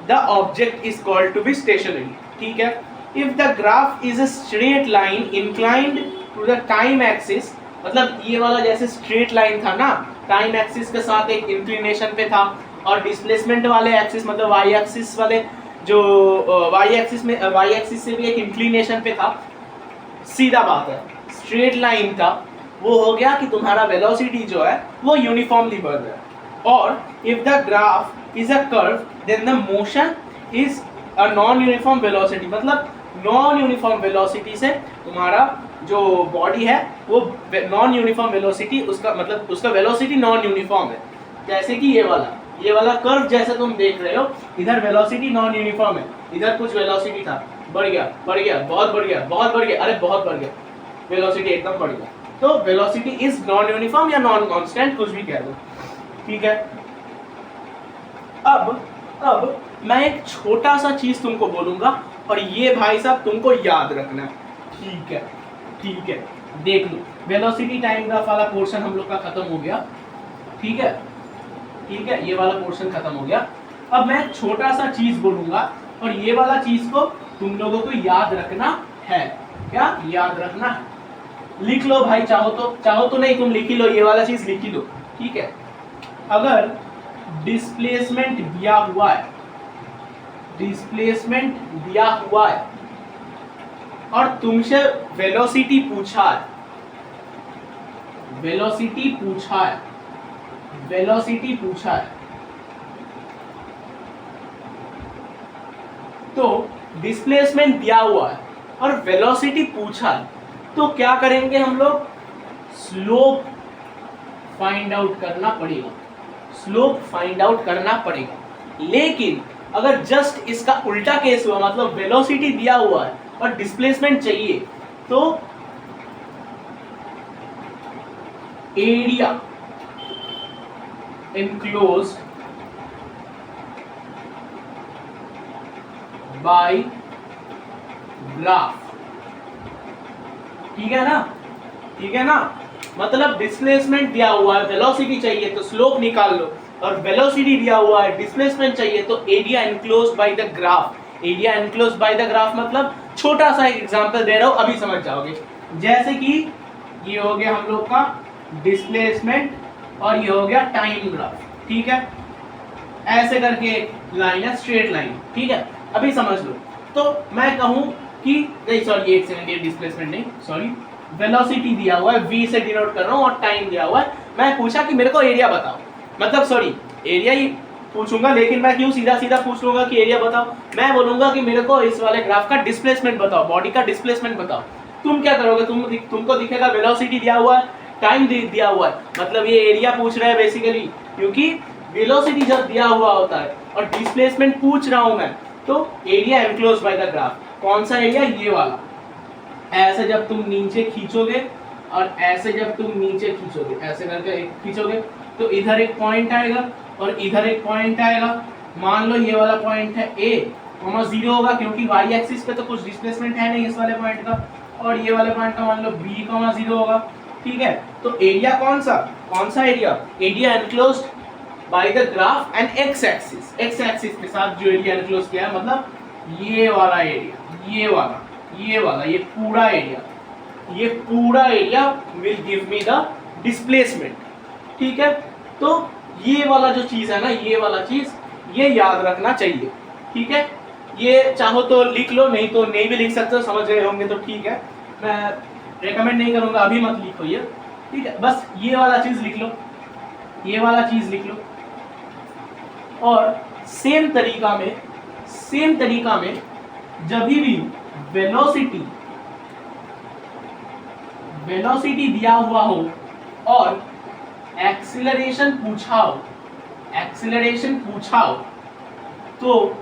the object is called to be stationary, ठीक है। If the graph is a straight line inclined to the time axis, मतलब ये वाला जैसे straight line था ना, time axis के साथ एक inclination पे था, और displacement वाले axis मतलब y axis वाले जो y axis से भी एक inclination पे था, सीधा बात है, स्ट्रेट लाइन था, वो हो गया कि तुम्हारा वेलोसिटी जो है वो यूनिफॉर्मली बढ़ रहा है। और if the graph is a curve then the motion is a non uniform velocity, मतलब नॉन यूनिफॉर्म वेलोसिटी से तुम्हारा जो बॉडी है वो नॉन यूनिफॉर्म वेलोसिटी, उसका मतलब उसका वेलोसिटी नॉन यूनिफॉर्म है। जैसे कि ये वाला कर्व जैसे तुम देख रहे हो, इधर वेलोसिटी नॉन यूनिफॉर्म है, इधर कुछ वेलोसिटी था, बढ़ गया, बहुत बढ़ गया, अरे बहुत बढ़ गया, वेलोसिटी एकदम बढ़ गया। तो वेलोसिटी इज नॉन यूनिफॉर्म या नॉन कांस्टेंट, कुछ भी कह दो, ठीक है। अब मैं एक छोटा सा चीज तुमको बोलूंगा, और ये भाई साहब तुमको याद रखना, ठीक है। देख लो, वेलोसिटी टाइम ग्राफ वाला पोर्शन हम लोग का खत्म हो गया, ठीक है, ये वाला पोर्शन खत्म हो गया। अब मैं छोटा सा चीज बोलूंगा, और ये वाला चीज को तुम लोगों को याद रखना है। क्या याद रखना है? लिख लो भाई, चाहो तो नहीं, तुम लिख ही लो, ये वाला चीज लिख ही लो, ठीक है। अगर डिस्प्लेसमेंट दिया हुआ है और तुमसे वेलोसिटी पूछा है, तो डिस्प्लेसमेंट दिया हुआ है और वेलोसिटी पूछा है, तो क्या करेंगे हम लोग, स्लोप फाइंड आउट करना पड़ेगा। लेकिन अगर जस्ट इसका उल्टा केस हुआ, मतलब वेलोसिटी दिया हुआ है और डिस्प्लेसमेंट चाहिए, तो एरिया enclosed by graph, ठीक है ना, मतलब डिस्प्लेसमेंट दिया हुआ है, वेलोसिटी चाहिए तो स्लोप निकाल लो, और वेलोसिटी दिया हुआ है, डिस्प्लेसमेंट चाहिए तो area enclosed by the graph. Area enclosed by the graph मतलब, छोटा सा एक एग्जांपल दे रहा हूं, अभी समझ जाओगे। जैसे कि ये हो गया हम लोग का डिस्प्लेसमेंट, और ये हो गया टाइम ग्राफ, ठीक है। ऐसे करके एक लाइन है, स्ट्रेट लाइन, ठीक है। अभी समझ लो, तो मैं कहूं कि नहीं, सॉरी, एक सेकंड, ये डिस्प्लेसमेंट नहीं, सॉरी, वेलोसिटी दिया हुआ है, v से डिनोट कर रहा हूं, और टाइम दिया हुआ है। मैं पूछा कि मेरे को एरिया बताओ, मतलब सॉरी, एरिया ही पूछूंगा, लेकिन मैं क्यों सीधा सीधा पूछ लूंगा कि एरिया बताओ, मैं बोलूंगा कि मेरे को इस वाले ग्राफ का डिस्प्लेसमेंट बताओ, बॉडी का डिस्प्लेसमेंट बताओ। तुम क्या करोगे, तुमको दिखेगा वेलोसिटी दिया हुआ है, टाइम दिया हुआ है, मतलब ये एरिया पूछ रहा है बेसिकली, क्योंकि वेलोसिटी जब दिया हुआ होता है और डिस्प्लेसमेंट पूछ रहा हूं मैं, तो area enclosed by the graph, कौन सा एरिया, ये वाला। ऐसे जब तुम नीचे खींचोगे और ऐसे जब तुम नीचे खींचोगे, ऐसे करके खींचोगे, तो इधर एक पॉइंट आएगा और इधर एक पॉइंट आएगा। मान लो ये वाला पॉइंट है ए, 0 होगा क्योंकि वाई एक्सिस पे तो कुछ डिस्प्लेसमेंट है नहीं इस वाले पॉइंट का, और ये वाले पॉइंट का मान लो बी, 0 होगा। ठीक है, तो एरिया कौन सा area, area enclosed by the graph and x axis, x axis के साथ जो एरिया एनक्लोज किया है, मतलब ये वाला एरिया, ये वाला ये पूरा area will give me the displacement. ठीक है, तो ये वाला जो चीज है ना, ये वाला चीज ये याद रखना चाहिए। ठीक है, ये चाहो तो लिख लो, नहीं तो नहीं भी लिख सकते हो, समझ गए होंगे तो ठीक है, मैं रेकमेंड नहीं करूंगा अभी मत लिखो ये। ठीक है, बस ये वाला चीज लिख लो, ये वाला चीज लिख लो। और सेम तरीका में जब भी वेलोसिटी दिया हुआ हो और एक्सीलरेशन पूछा हो, तो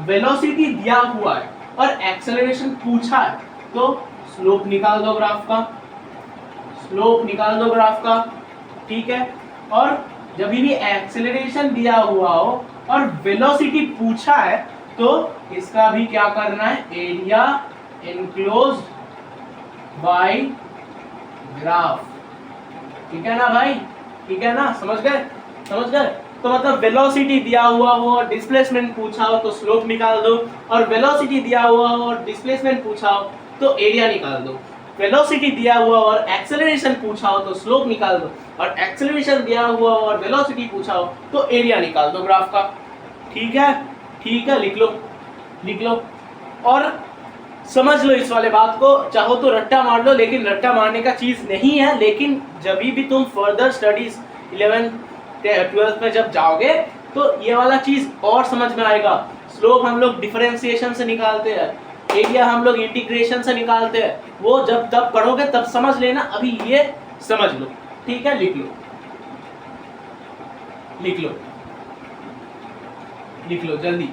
वेलोसिटी दिया हुआ है और एक्सेलरेशन पूछा है, तो स्लोप निकाल दो ग्राफ का। ठीक है, और जब भी एक्सेलरेशन दिया हुआ हो और वेलोसिटी पूछा है, तो इसका भी क्या करना है, एरिया एनक्लोज्ड बाय ग्राफ। ठीक है ना भाई, ठीक है ना, समझ गए। तो मतलब वेलोसिटी दिया हुआ हो और डिस्प्लेसमेंट पूछा हो तो स्लोप निकाल दो, और वेलोसिटी दिया हुआ हो और डिस्प्लेसमेंट पूछा हो तो एरिया निकाल दो। वेलोसिटी दिया हुआ और एक्सेलरेशन पूछा हो तो स्लोप निकाल दो, और एक्सेलरेशन दिया हुआ और वेलोसिटी पूछा हो तो एरिया निकाल दो ग्राफ का। ठीक है, लिख लो और समझ लो इस वाले बात को। चाहो तो रट्टा मार लो, लेकिन रट्टा मारने का चीज नहीं है। लेकिन जब भी तुम फर्दर स्टडीज 11th 12th में जब जाओगे तो ये वाला चीज और समझ में आएगा। स्लोप हम लोग डिफरेंशिएशन से निकालते हैं, एरिया हम लोग इंटीग्रेशन से निकालते हैं, वो जब तब पढ़ोगे तब समझ लेना, अभी ये समझ लो। ठीक है, लिख लो जल्दी।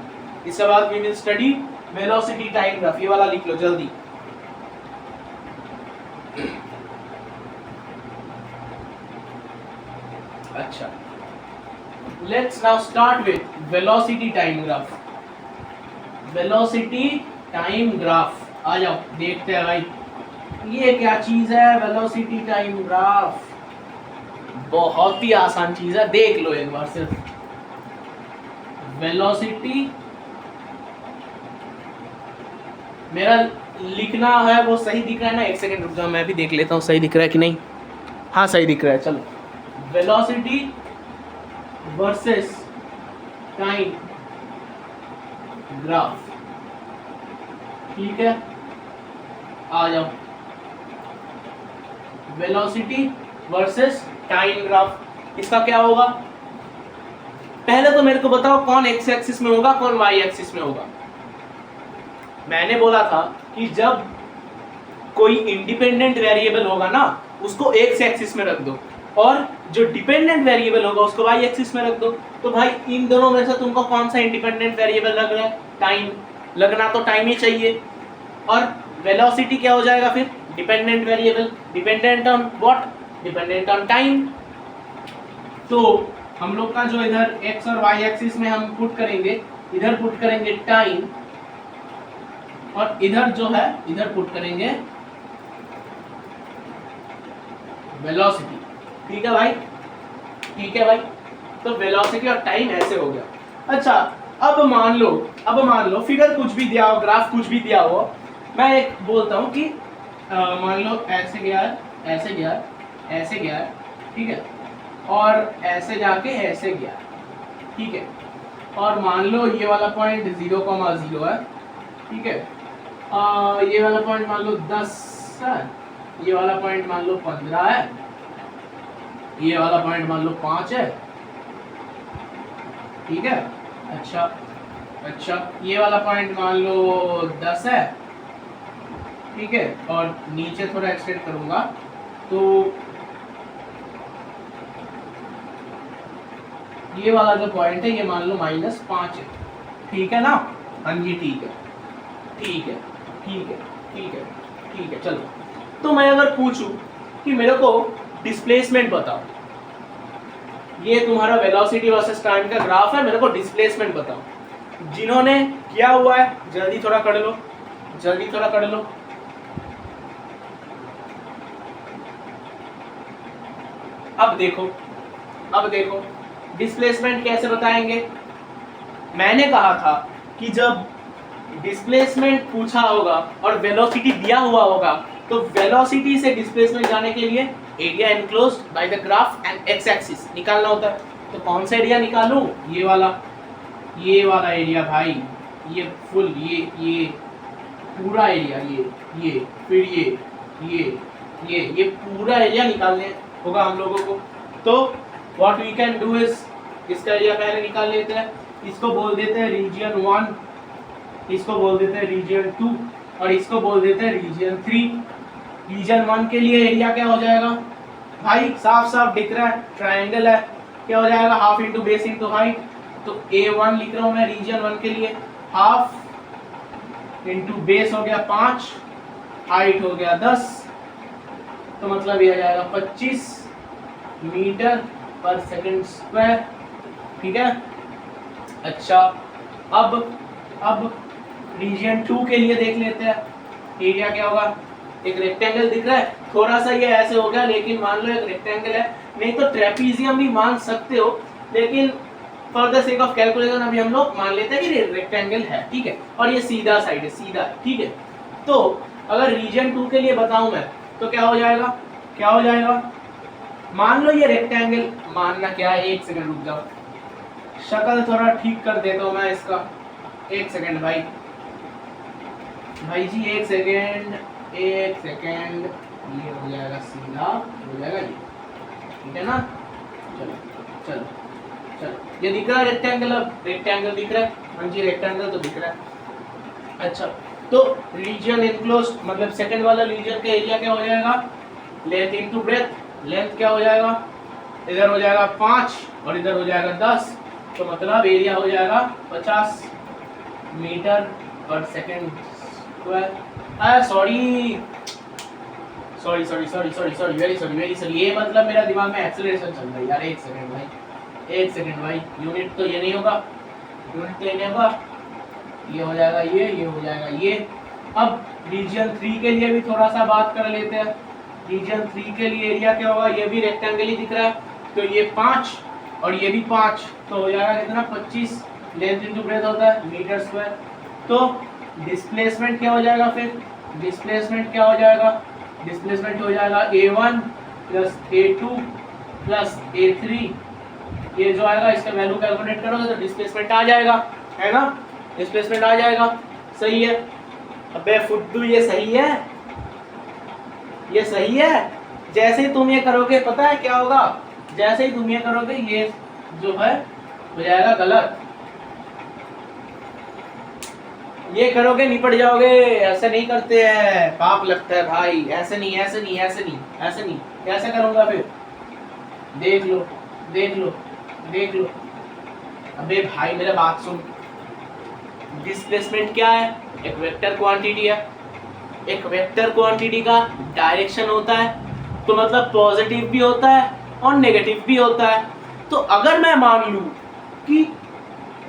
इसके बाद we will study velocity time graph, ये वाला लिख लो जल्दी। अच्छा, let's now start with velocity time graph. आ जाओ देखते हैं भाई ये क्या चीज है, वेलोसिटी टाइम ग्राफ। बहुत ही आसान चीज है, देख लो एक बार सिर्फ। वेलोसिटी, मेरा लिखना है वो सही दिख रहा है ना, एक सेकंड रुक जाओ, मैं भी देख लेता हूँ सही दिख रहा है कि नहीं। हाँ सही दिख रहा है, चलो। Velocity versus time graph. ठीक है, आ जाओ। वेलोसिटी वर्सेस टाइम ग्राफ, इसका क्या होगा, पहले तो मेरे को बताओ कौन एक्स एक्सिस में होगा, कौन वाई एक्सिस में होगा। मैंने बोला था कि जब कोई इंडिपेंडेंट वेरिएबल होगा ना, उसको एक्स एक्सिस में रख दो, और जो डिपेंडेंट वेरिएबल होगा उसको वाई एक्सिस में रख दो। तो भाई इन दोनों में से तुमको कौन सा इंडिपेंडेंट वेरिएबल लग रहा है, टाइम। लगना तो टाइम ही चाहिए। और वेलोसिटी क्या हो जाएगा फिर, dependent variable, dependent on what, dependent on time. तो हम लोग का जो इधर एक्स और वाई एक्सिस में हम पुट करेंगे, इधर पुट करेंगे टाइम, और इधर जो है इधर पुट करेंगे वेलोसिटी। ठीक है भाई, तो वेलोसिटी और टाइम ऐसे हो गया। अच्छा, अब मान लो फिगर कुछ भी दिया हो, ग्राफ कुछ भी दिया हो, मैं एक बोलता हूँ कि मान लो ऐसे गया है, ठीक है, और ऐसे जाके ऐसे गया, ठीक है, और मान लो ये वाला पॉइंट 0,0 है, ठीक है, ये वाला पॉइंट मान लो 10 है, ये वाला पॉइंट मान लो 15 है, ये वाला पॉइंट मान लो 5 है, ठीक है। अच्छा ये वाला पॉइंट मान लो 10 है, ठीक है, और नीचे थोड़ा एक्सटेंड करूंगा तो ये वाला जो पॉइंट है ये मान लो -5 है, ठीक है ना। हाँ जी ठीक है ठीक है ठीक है ठीक है ठीक है। चलो तो मैं अगर पूछूं कि मेरे को डिस्प्लेसमेंट बताओ, ये तुम्हारा वेलोसिटी वर्सेस टाइम का ग्राफ है, मेरे को डिस्प्लेसमेंट बताओ। जिन्होंने किया हुआ है जल्दी थोड़ा कर लो, जल्दी थोड़ा कर लो। अब देखो डिस्प्लेसमेंट कैसे बताएंगे। मैंने कहा था कि जब डिस्प्लेसमेंट पूछा होगा और वेलोसिटी दिया हुआ होगा तो वेलोसिटी से डिस्प्लेसमेंट जाने के लिए area enclosed by the graph and x axis निकालना होता है। तो कौन सा एरिया निकालूं? ये वाला एरिया भाई, ये फुल, ये पूरा एरिया, ये फिर ये पूरा एरिया निकालने होगा हम लोगों को। तो what we can do is, इसका एरिया पहले निकाल लेते हैं। इसको बोल देते हैं रीजन 1, इसको बोल देते हैं रीजन 2 और इसको बोल देते हैं रीजन 3। रीजन 1 के लिए एरिया क्या हो जाएगा भाई, साफ साफ दिख रहा है, ट्रायंगल है, क्या हो जाएगा half into base into height. तो A1 लिख रहा हूं मैं रीजन 1 के लिए, हाफ इंटू बेस हो गया 5, हाइट हो गया 10, तो मतलब ये आ जाएगा 25 मीटर पर सेकंड स्क्वायर, ठीक है। अच्छा अब रीजन 2 के लिए देख लेते हैं एरिया क्या होगा। एक रेक्टेंगल दिख रहा है, थोड़ा सा ये ऐसे हो गया लेकिन मान लो एक रेक्टेंगल है, नहीं तो ट्रेपीजियम भी मान सकते हो, लेकिन for the sake of calculation अभी हम लोग मान लेते हैं कि रेक्टेंगल है, ठीक है। और ये सीधा साइड है, सीधा है, ठीक है। तो अगर रीजन 2 के लिए बताऊं मैं तो क्या हो जाएगा, मान लो ये रेक्टेंगल, मानना क्या है, एक सेकंड रुक जाओ, शक्ल थोड़ा ठीक कर देता हूं मैं इसका, एक सेकंड भाई जी, एक सेकंड, ये हो जाएगा सीधा, हो जाएगा ये, ठीक है ना। चलो ये दिख रहा है रेक्टेंगल, अब रेक्टेंगल दिख रहा है, हाँ जी रेक्टेंगल तो दिख रहा है। अच्छा तो रीजन एनक्लोज्ड मतलब सेकंड वाला रीजन का एरिया क्या हो जाएगा, लेंथ इनटू ब्रेथ। लेंथ क्या हो जाएगा, इधर हो जाएगा 5 और इधर हो जाएगा 10, तो मतलब एरिया हो जाएगा 50 मीटर पर second square. Sorry very sorry, ये मतलब मेरा दिमाग में एक्सेलरेशन चल रहा है यार, एक सेकंड भाई, यूनिट तो ये नहीं होगा, ये हो जाएगा ये हो जाएगा ये। अब रीजन 3 के लिए भी थोड़ा सा बात कर लेते हैं। रीजन 3 के लिए एरिया क्या होगा, ये भी रेक्टेंगल ही दिख रहा है, तो ये 5 और ये भी 5, तो हो जाएगा कितना 25, लेंथ इनटू ब्रेथ होता है मीटर स्क्वायर। तो डिस्प्लेसमेंट क्या हो जाएगा, फिर डिस्प्लेसमेंट क्या हो जाएगा, डिस्प्लेसमेंट हो जाएगा A1 plus A2 plus A3, ये जो आएगा इसका वैल्यू कैलकुलेट करोगे तो डिस्प्लेसमेंट आ जाएगा, है ना, डिस्प्लेसमेंट आ जाएगा। सही है, अबे फुद्दू ये सही है। जैसे ही तुम ये करोगे पता है क्या होगा, जैसे ही तुम ये करोगे ये जो है हो जाएगा गलत, ये करोगे निपट जाओगे, ऐसे नहीं करते हैं, पाप लगता है भाई, ऐसे नहीं, कैसे करूंगा फिर, देख लो। अबे भाई मेरा बात सुन, डिस्प्लेसमेंट क्या है, एक वेक्टर क्वांटिटी है, एक वेक्टर क्वांटिटी का डायरेक्शन होता है, तो मतलब पॉजिटिव भी होता है और नेगेटिव भी होता है। तो अगर मैं मान लूं कि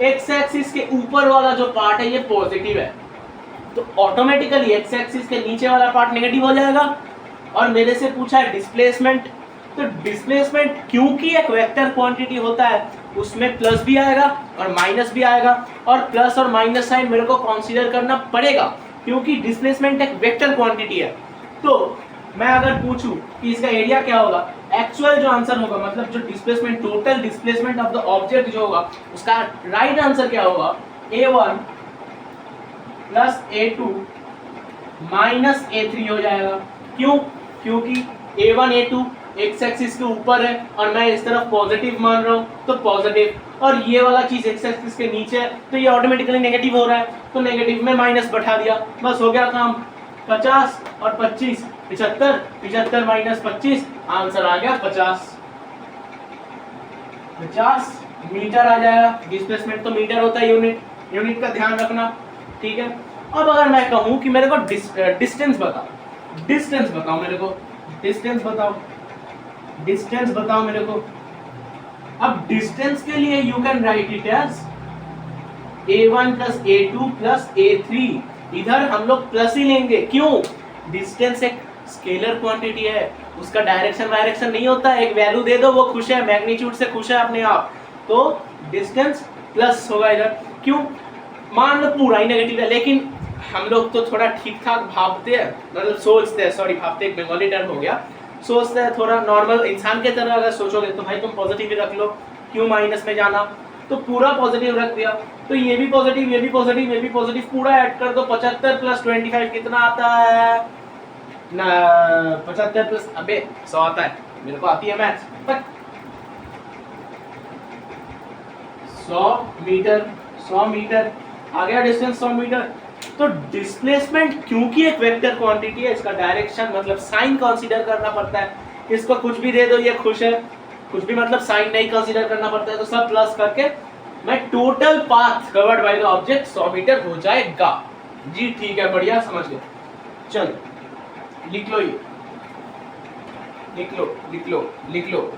एक्स एक्सिस के ऊपर वाला जो पार्ट है ये पॉजिटिव है, तो ऑटोमेटिकली एक्स एक्सिस के नीचे वाला पार्ट नेगेटिव हो जाएगा। और मेरे से पूछा है डिस्प्लेसमेंट, तो डिस्प्लेसमेंट क्योंकि एक वेक्टर क्वांटिटी होता है उसमें प्लस भी आएगा और माइनस भी आएगा, और प्लस और माइनस साइन मेरे को कंसीडर करना पड़ेगा क्योंकि डिस्प्लेसमेंट एक वेक्टर क्वांटिटी है। तो मैं अगर पूछूं कि इसका एरिया क्या होगा, एक्चुअल जो आंसर होगा मतलब जो displacement, total displacement of the object जो होगा उसका राइट आंसर क्या होगा, A1 plus A2 minus A3 हो जाएगा। क्यों, क्योंकि A1 A2 एक्स एक्सिस के ऊपर है और मैं इस तरफ पॉजिटिव मान रहा हूँ तो पॉजिटिव, और ये वाला चीज एक्स एक्सिस के नीचे है तो ये ऑटोमेटिकली नेगेटिव हो रहा है, तो नेगेटिव में माइनस बैठा दिया, बस हो गया काम। 50 और 25 75, 75 माइनस 25, आंसर आ गया 50 मीटर आ जाएगा। डिस्प्लेसमेंट तो मीटर होता है, यूनिट का ध्यान रखना, ठीक है। अब अगर मैं कहूँ कि मेरे को डिस्टेंस बताओ मेरे को, डिस्टेंस बताओ मेरे को। अब डिस्टेंस के लिए you can write it as a1 plus a2 plus a3, इधर हम लोग प्लस ही लेंगे, क्यों? डिस्टेंस एक स्केलर क्वांटिटी है, उसका डायरेक्शन नहीं होता, एक वैल्यू दे दो वो खुश है, मैग्नीट्यूड से खुश है अपने आप, तो डिस्टेंस प्लस होगा इधर। क्यों? मान लो पूरा ही नेगेटिव है, लेकिन हम लोग तो थोड़ा ठीक ठाक भावते हैं, मतलब सोचते हैं, सॉरी भावते एक बंगाली टर्म हो गया, सोचते हैं थोड़ा नॉर्मल इंसान के तरह अगर सोचोगे तो भाई तुम पॉजिटिव ही रख लो, क्यों माइनस में जाना, तो पूरा पॉजिटिव रख दिया, तो ये भी पॉजिटिव, ये भी पॉजिटिव, ये भी पॉजिटिव, पूरा ऐड कर दो। 75 प्लस 25 कितना आता है ना? 75 प्लस 100 आता है, मेरे को आती है मैथ्स, 100 मीटर आ गया डिस्टेंस 100 मीटर। तो डिस्प्लेसमेंट क्योंकि एक वेक्टर क्वांटिटी है, इसका डायरेक्शन मतलब साइन कंसीडर करना पड़ता है, इसको कुछ भी दे दो ये खुश है, कुछ भी मतलब साइन नहीं कंसीडर करना पड़ता है, तो सब प्लस करके मैं total path covered by the object 100 meter हो जाएगा। जी ठीक है, बढ़िया, समझ गए। चलो लिख लो, ये लिख लो।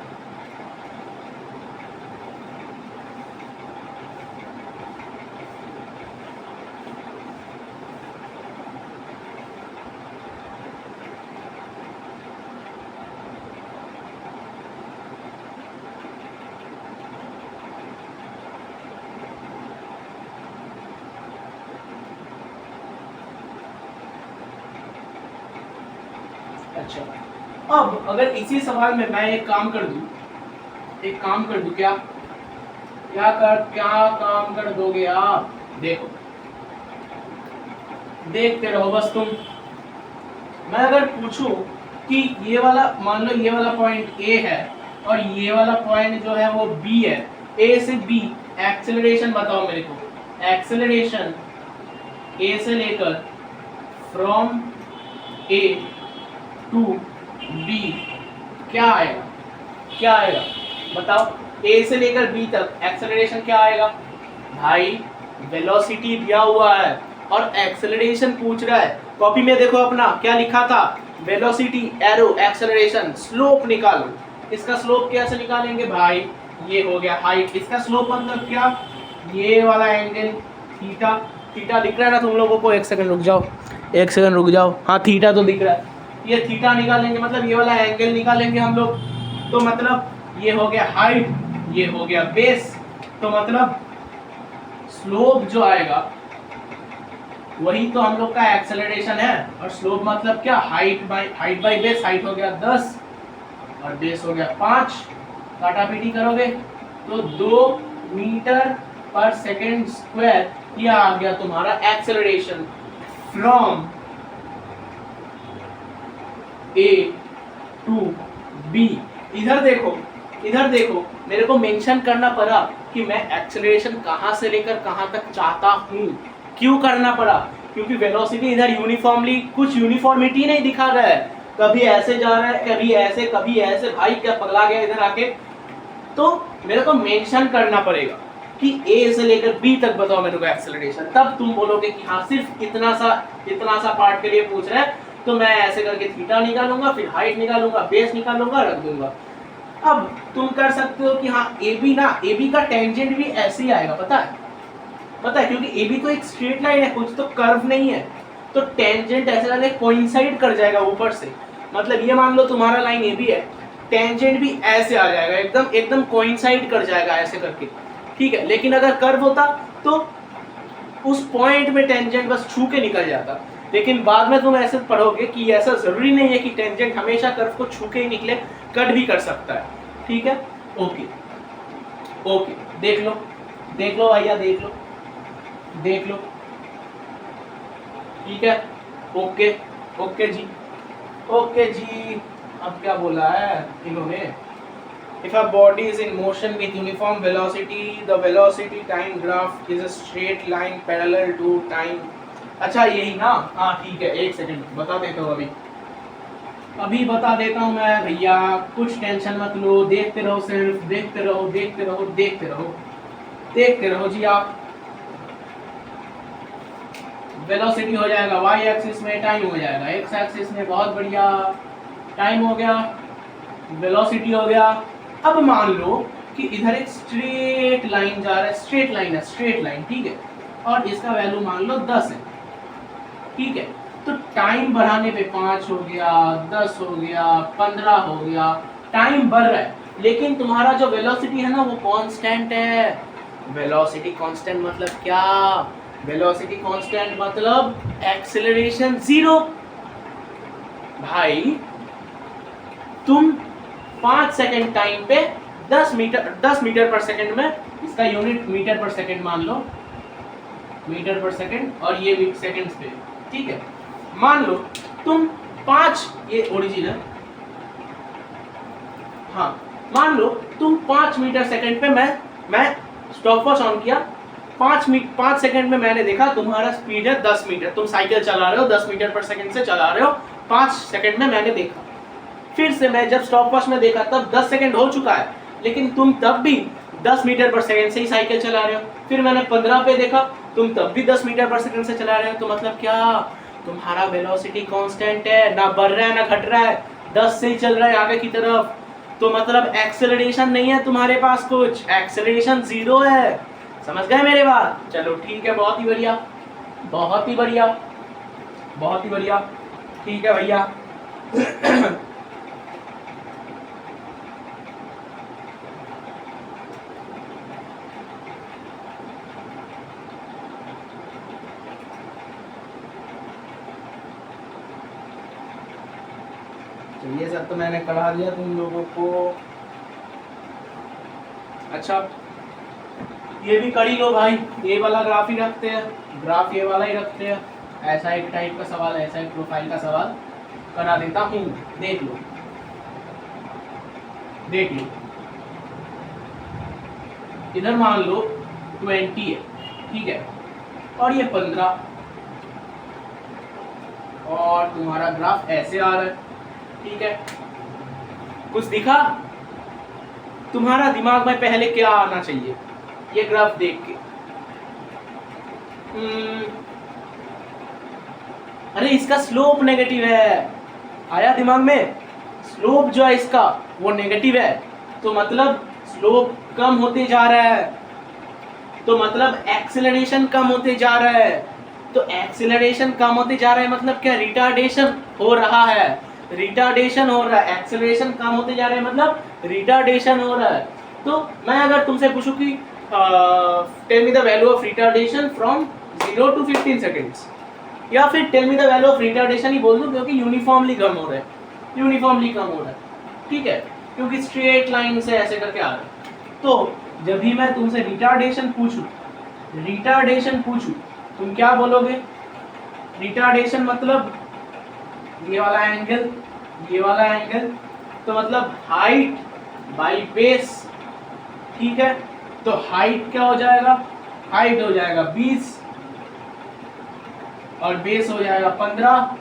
अच्छा, अब अगर इसी सवाल में मैं एक काम कर दूं, क्या काम कर दोगे आप? देखो, देखते रहो बस तुम। मैं अगर पूछूं कि ये वाला, मान लो ये वाला पॉइंट ए है और ये वाला पॉइंट जो है वो बी है, ए से बी, एक्सेलरेशन बताओ मेरे को, एक्सेलरेशन ए से लेकर फ्रॉम ए टू बी क्या आएगा बताओ। ए से लेकर बी तक एक्सेलरेशन क्या आएगा भाई? वेलोसिटी दिया हुआ है और एक्सेलरेशन पूछ रहा है, कॉपी में देखो अपना क्या लिखा था, वेलोसिटी एरो एक्सेलरेशन, स्लोप निकालो। इसका स्लोप कैसे निकालेंगे भाई? ये हो गया हाइट, इसका स्लोप मतलब क्या? ये वाला एंगल थीटा दिख रहा है ना तुम लोगों को? एक सेकंड रुक जाओ, हाँ थीटा तो दिख रहा है, ये थीटा निकालेंगे, मतलब ये वाला एंगल निकालेंगे हम लोग, तो मतलब ये हो गया हाइट, ये हो गया बेस, तो मतलब स्लोप जो आएगा वही तो हम लोग का एक्सेलरेशन है, और स्लोप मतलब क्या? हाइट बाई बेस, हाइट हो गया 10 और बेस हो गया 5, काटापीटी करोगे तो 2 मीटर पर सेकेंड स्क्वायर, यह आ गया तुम्हारा acceleration from A to B. इधर देखो मेरे को मेंशन करना पड़ा कि मैं एक्सेलरेशन कहां से लेकर कहां तक चाहता हूं। क्यों करना पड़ा? क्योंकि वेलोसिटी इधर यूनिफॉर्मली, कुछ यूनिफॉर्मिटी नहीं दिखा रहा है, कभी ऐसे जा रहा है, कभी ऐसे, भाई क्या पगला गया इधर आके? तो मेरे को मेंशन करना पड़ेगा कि ए से लेकर बी तक बताओ मेरे को एक्सेलरेशन, तब तुम बोलोगे कि हाँ सिर्फ इतना सा पार्ट के लिए पूछ रहे हैं, तो मैं ऐसे करके थीटा निकालूंगा, फिर हाइट निकालूंगा, बेस निकालूंगा, रख दूंगा। अब तुम कर सकते हो कि हाँ ए बी का टेंजेंट भी ऐसे ही आएगा, पता है क्योंकि ए बी तो एक स्ट्रेट लाइन है, कुछ तो कर्व नहीं है, तो टेंजेंट ऐसे वाले कोइंसाइड कर जाएगा ऊपर से, मतलब ये मान लो तुम्हारा लाइन ए बी है, टेंजेंट भी ऐसे आ जाएगा, एकदम कोइंसाइड कर जाएगा ऐसे करके, ठीक है। लेकिन अगर कर्व होता तो उस पॉइंट में टेंजेंट बस छू के निकल जाता, लेकिन बाद में तुम ऐसे पढ़ोगे कि ऐसा जरूरी नहीं है कि टेंजेंट हमेशा कर्व को छू के ही निकले, कट भी कर सकता है, ठीक है। ओके देख लो भैया, देख लो, ठीक है। ओके जी, अब क्या बोला है इन्होंने, if a body is in motion with uniform velocity the velocity time graph is a straight line parallel to time। अच्छा यही ना, हाँ ठीक है, एक सेकंड बता देता हूँ, अभी बता देता हूँ मैं भैया, कुछ टेंशन मत लो, देखते रहो, सिर्फ देखते रहो देखते रहो देखते रहो देखते रहो जी आप। वेलोसिटी हो जाएगा वाई एक्सिस में, टाइम हो जाएगा एक्स एक्सिस में, बहुत बढ़िया, टाइम हो गया, वेलोसिटी हो गया। अब मान लो कि इधर एक स्ट्रेट लाइन जा रहा है, स्ट्रेट लाइन है, स्ट्रेट लाइन, ठीक है, और इसका वैल्यू मान लो 10 है, ठीक है, तो टाइम बढ़ाने पे 5 हो गया, 10 हो गया, 15 हो गया, टाइम बढ़ रहा है, लेकिन तुम्हारा जो वेलोसिटी है ना वो कांस्टेंट है। वेलोसिटी कांस्टेंट मतलब क्या? वेलोसिटी कांस्टेंट मतलब एक्सेलरेशन जीरो। भाई तुम 5 सेकंड टाइम पे 10 मीटर पर सेकंड में, इसका यूनिट मीटर पर सेकंड मान लो, मीटर पर सेकंड, और ये सेकंड्स पे, ठीक है, मान लो तुम 5, ये ओरिजिन है, हाँ, मान लो तुम 5 मीटर सेकंड पे, मैं स्टॉप वॉच ऑन किया, 5 सेकंड में मैंने देखा तुम्हारा स्पीड है 10 मीटर, तुम साइकिल चला रहे हो 10 मीटर पर सेकंड से चला रहे हो, 5 सेकंड में मैंने देखा, फिर से मैं जब स्टॉप वॉच में देखा तब 10 सेकंड हो चुका है, लेकिन तुम तब भी 10 मीटर पर सेकंड से ही साइकिल चला रहे हो, फिर मैंने 15 पे देखा, तुम तब भी 10 मीटर पर सेकंड से चला रहे हो, तो मतलब क्या? तुम्हारा वेलोसिटी कांस्टेंट है, ना बढ़ रहा है ना घट रहा है, 10 से ही चल रहा है आगे की तरफ, तो मतलब एक्सेलरेशन नहीं है तुम्हारे पास, कुछ एक्सेलरेशन जीरो है। समझ गए मेरे बात? चलो ठीक है, बहुत ही बढ़िया, बहुत ही बढ़िया, बहुत ही बढ़िया, ठीक है भैया। तो ये सब तो मैंने करा दिया तुम लोगों को। अच्छा ये भी कर ही लो भाई, ये वाला ग्राफ ही रखते हैं, ग्राफ ये वाला ही रखते हैं, ऐसा एक टाइप का सवाल, ऐसा एक प्रोफाइल का सवाल करा देता हूँ, देख लो देख लो। इधर मान लो 20 है, ठीक है, और ये 15, और तुम्हारा ग्राफ ऐसे आ रहा है, ठीक है, कुछ दिखा? तुम्हारा दिमाग में पहले क्या आना चाहिए ये ग्राफ देख के? अरे इसका स्लोप नेगेटिव है, आया दिमाग में? स्लोप जो है इसका वो नेगेटिव है, तो मतलब स्लोप कम होते जा रहा है, तो मतलब एक्सेलरेशन कम होते जा रहा है, तो एक्सेलरेशन कम होते जा रहा है मतलब क्या? रिटार्डेशन हो रहा है, रिटार्डेशन हो रहा है, एक्सेलरेशन कम होते जा रहा है मतलब रिटार्डेशन हो रहा है। तो मैं अगर तुमसे पूछूं कि tell me the value of retardation from 0 to 15 seconds, या फिर tell me the value of retardation ही बोल दूं, क्योंकि यूनिफॉर्मली कम हो रहा है, यूनिफॉर्मली कम हो रहा है, ठीक है, क्योंकि स्ट्रेट लाइन से ऐसे करके आ रहा है। तो जब भी मैं तुमसे रिटार्डेशन पूछूं तुम क्या बोलोगे? रिटार्डेशन मतलब ये वाला एंगल, ये वाला एंगल, तो मतलब हाइट बाई बेस, ठीक है, तो हाइट क्या हो जाएगा? हाइट हो जाएगा 20 और बेस हो जाएगा 15,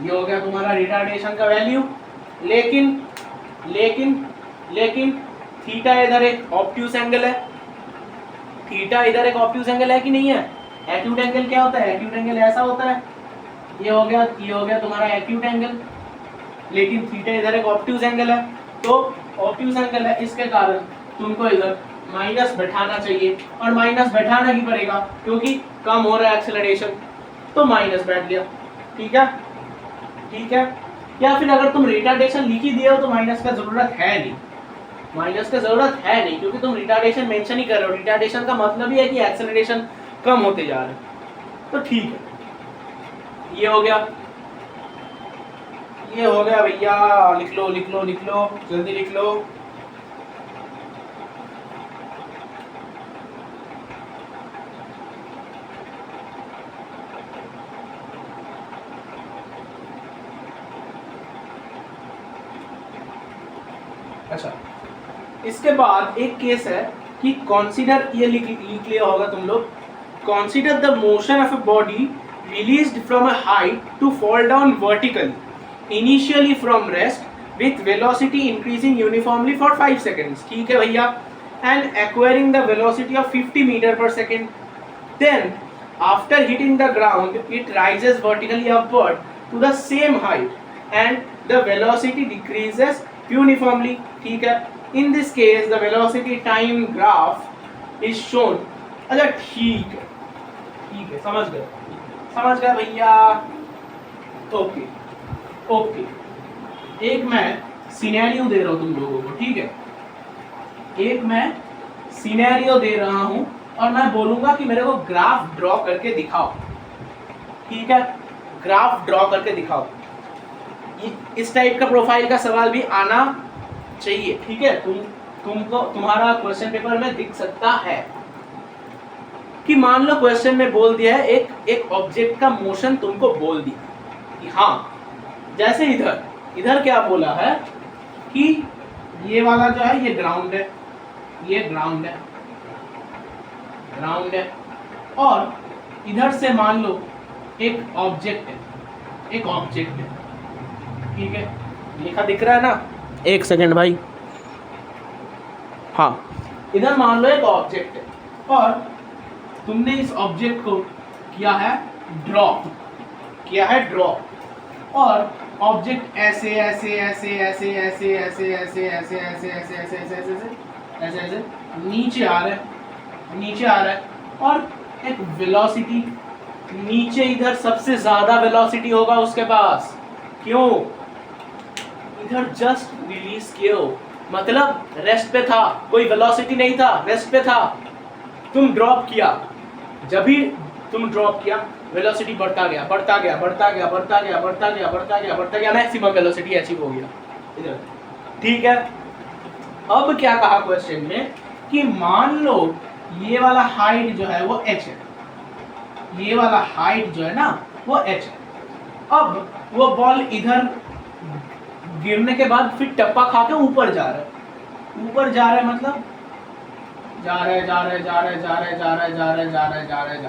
ये हो गया तुम्हारा रिटार्डेशन का वैल्यू। लेकिन लेकिन लेकिन थीटा इधर एक ऑब्ट्यूज एंगल है, थीटा इधर एक ऑब्ट्यूज एंगल है कि नहीं है? एक्यूट एंगल क्या होता है? एक्यूट एंगल ऐसा होता है, ये हो गया तुम्हारा एक्यूट एंगल, लेकिन थीटा इधर एक ऑब्ट्यूज एंगल है, तो ऑब्ट्यूज एंगल है, इसके कारण तुमको इधर माइनस बैठाना चाहिए, और माइनस बैठाना ही पड़ेगा क्योंकि कम हो रहा है एक्सेलरेशन, तो माइनस बैठ गया, ठीक है, ठीक है। या फिर अगर तुम रिटार्डेशन लिख ही दिए हो तो माइनस का जरूरत है नहीं, माइनस का जरूरत है नहीं, क्योंकि तुम रिटार्डेशन मेंशन ही कर रहे हो, रिटार्डेशन का मतलब ही है कि एक्सेलरेशन कम होते जा रहे हैं, तो ठीक है, ये हो गया, ये हो गया भैया, लिख लो लिख लो लिख लो, जल्दी लिख लो। अच्छा, इसके बाद एक केस है कि कंसीडर, ये लिख लिया होगा तुम लोग, consider the motion of a body released from a height to fall down vertically initially from rest with velocity increasing uniformly for 5 seconds. ठीक है भैया, and acquiring the velocity of 50 meter per second. Then after hitting the ground it rises vertically upward to the same height and the velocity decreases uniformly. ठीक है, in this case the velocity time graph is shown. अच्छा ठीक है, समझ गए भैया। Okay okay, एक मैं सिनेरियो दे रहा हूं तुम लोगों को, ठीक है, एक मैं सिनेरियो दे रहा हूं और मैं बोलूंगा कि मेरे को ग्राफ ड्रॉ करके दिखाओ। ठीक है, ग्राफ ड्रॉ करके दिखाओ। इस टाइप का प्रोफाइल का सवाल भी आना चाहिए। ठीक है, तुमको तुम्हारा क्वेश्चन पेपर में दिख सकता है कि मान लो क्वेश्चन में बोल दिया है एक ऑब्जेक्ट का मोशन तुमको बोल दिया कि हाँ, जैसे इधर क्या बोला है कि ये वाला जो है ये ग्राउंड है, ये ग्राउंड है और इधर से मान लो एक ऑब्जेक्ट है, ठीक है, लिखा दिख रहा है ना, एक सेकंड भाई, हाँ, इधर मान लो एक ऑब्जेक्ट है और तुमने इस ऑब्जेक्ट को किया है ड्रॉ और ऑब्जेक्ट ऐसे नीचे आ रहा है और एक वेलोसिटी नीचे, इधर सबसे ज्यादा वेलोसिटी होगा उसके पास। क्यों? इधर जस्ट रिलीज किए हो, मतलब रेस्ट पे था, कोई वेलोसिटी नहीं था, रेस्ट पे था, तुम ड्रॉप किया, जब भी तुम ड्रॉप किया वेलोसिटी बढ़ता गया, मैक्सिमम वेलोसिटी अचीव हो गया इधर। ठीक है, अब क्या कहा क्वेश्चन में कि मान लो ये वाला हाइट जो है वो h है, ये वाला हाइट जो है ना वो h है। अब वो बॉल इधर गिरने के बाद फिर टप्पा खा के ऊपर जा रहा है, मतलब जा रहा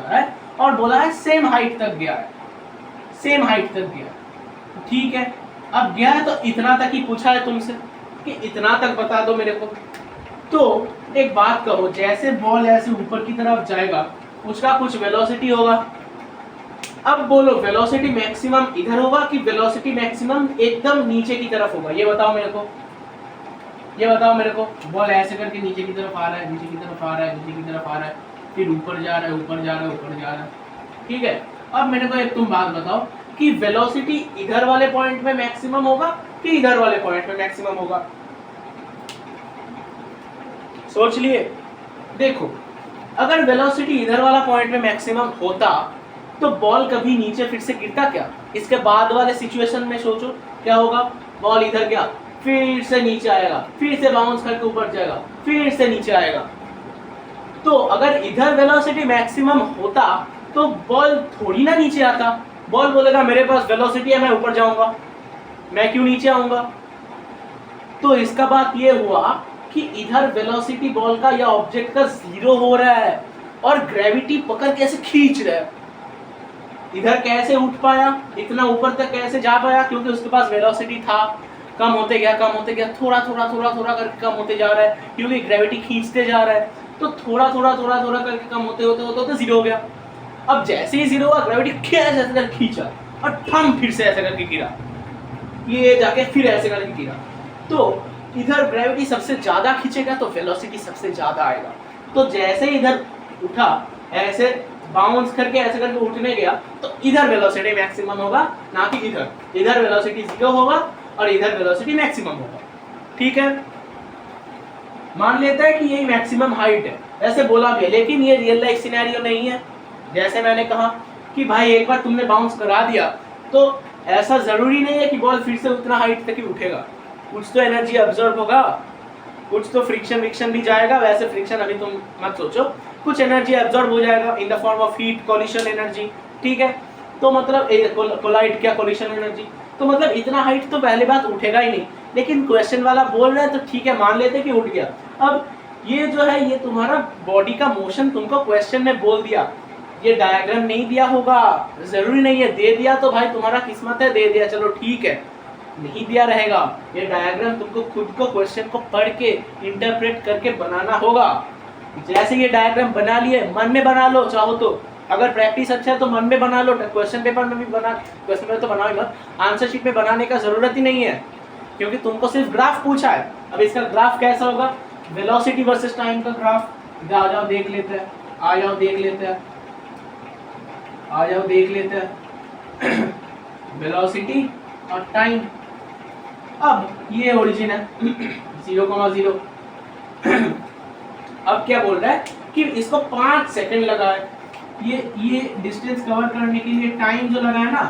है और बोला है सेम हाइट तक गया है। ठीक है, अब गया है तो इतना तक ही पूछा है तुमसे कि इतना तक बता दो मेरे को। तो एक बात कहो, जैसे बॉल ऐसे ऊपर की तरफ जाएगा उसका कुछ वेलोसिटी होगा। अब बोलो वेलोसिटी मैक्सिमम इधर होगा कि वेलोसिटी मैक्सिमम एकदम नीचे की तरफ होगा? ये बताओ मेरे को। बॉल ऐसे करके नीचे की तरफ आ रहा है, फिर ऊपर जा रहा है। ठीक है, अब मेरे को एक तुम बात बताओ कि वेलोसिटी इधर वाले पॉइंट में मैक्सिमम होगा कि इधर वाले पॉइंट में मैक्सिमम होगा? सोच लिए। देखो, अगर वेलोसिटी इधर वाला पॉइंट में मैक्सिमम होता तो बॉल कभी नीचे फिर से गिरता क्या? इसके बाद वाले सिचुएशन में सोचो क्या होगा। बॉल इधर गया, फिर से नीचे आएगा, फिर से बाउंस करके ऊपर जाएगा, फिर से नीचे आएगा। तो अगर इधर वेलोसिटी मैक्सिमम होता तो बॉल थोड़ी ना नीचे आता। बॉल बोलेगा मेरे पास वेलोसिटी है, मैं ऊपर जाऊंगा, मैं क्यों नीचे आऊंगा? तो इसका बात ये हुआ कि इधर वेलोसिटी बॉल का या ऑब्जेक्ट का 0 हो रहा है और ग्रेविटी पकड़ कैसे खींच रहा है। इधर कैसे उठ पाया, इतना ऊपर तक कैसे जा पाया? क्योंकि उसके पास वेलोसिटी था। कम होते गया, थोड़ा करके कम होते जा रहा है, क्योंकि ग्रेविटी खींचते जा रहा है। तो थोड़ा करके कम होते 0 हो गया। अब जैसे ही 0 हुआ, ग्रेविटी ऐसे करके खींचा और थम फिर से ऐसे करके गिरा, ये जाके फिर ऐसे करके गिरा। तो इधर ग्रेविटी सबसे ज्यादा खींचेगा तो वेलोसिटी सबसे ज्यादा आएगा। तो जैसे ही इधर उठा, ऐसे बाउंस करके ऐसे करके उठने गया, तो इधर वेलोसिटी मैक्सिमम होगा, ना कि इधर वेलोसिटी 0 होगा और इधर वेलोसिटी मैक्सिमम होगा। ठीक है, मान लेता है कि यही मैक्सिमम हाइट है, ऐसे बोला भी, लेकिन ये रियल लाइफ सिनेरियो नहीं है। जैसे मैंने कहा कि भाई एक बार तुमने बाउंस करा दिया तो ऐसा जरूरी नहीं है कि बॉल फिर से उतना हाइट तक ही उठेगा। कुछ तो एनर्जी अब्जॉर्ब होगा, कुछ तो फ्रिक्शन भी जाएगा। वैसे फ्रिक्शन अभी तुम मत सोचो, कुछ एनर्जी अब्जॉर्ब हो जाएगा in the form of heat, collision energy. ठीक है, तो मतलब कोलाइड क्या कोलिशन एनर्जी, तो मतलब इतना हाइट तो पहले बात उठेगा ही नहीं। लेकिन क्वेश्चन वाला बोल रहे हैं तो ठीक है, मान लेते कि उठ गया। अब ये जो है ये तुम्हारा बॉडी का मोशन तुमको क्वेश्चन में बोल दिया, ये डायग्राम नहीं दिया होगा, जरूरी नहीं है, दे दिया तो भाई तुम्हारा किस्मत है, दे दिया चलो ठीक है, नहीं दिया रहेगा, ये डायग्राम तुमको खुद को क्वेश्चन को पढ़ के इंटरप्रेट करके बनाना होगा। जैसे ये डायग्राम बना लिए, मन में बना लो चाहो तो, अगर प्रैक्टिस अच्छा है तो मन में बना लो, क्वेश्चन पेपर में भी बना, क्वेश्चन में तो बनाओ ही मत, आंसर शीट में बनाने का जरूरत ही नहीं है, क्योंकि तुमको सिर्फ ग्राफ पूछा है। अब इसका ग्राफ कैसा होगा, वेलोसिटी वर्सेस टाइम का ग्राफ। आ जाओ देख लेते हैं, आ जाओ देख लेते हैं, आ जाओ देख लेते हैं वेलोसिटी और टाइम। अब ये ओरिजिन है 0,0 अब क्या बोल रहा है कि इसको 5 सेकंड लगा है, ये डिस्टेंस कवर करने के लिए टाइम जो लगा है ना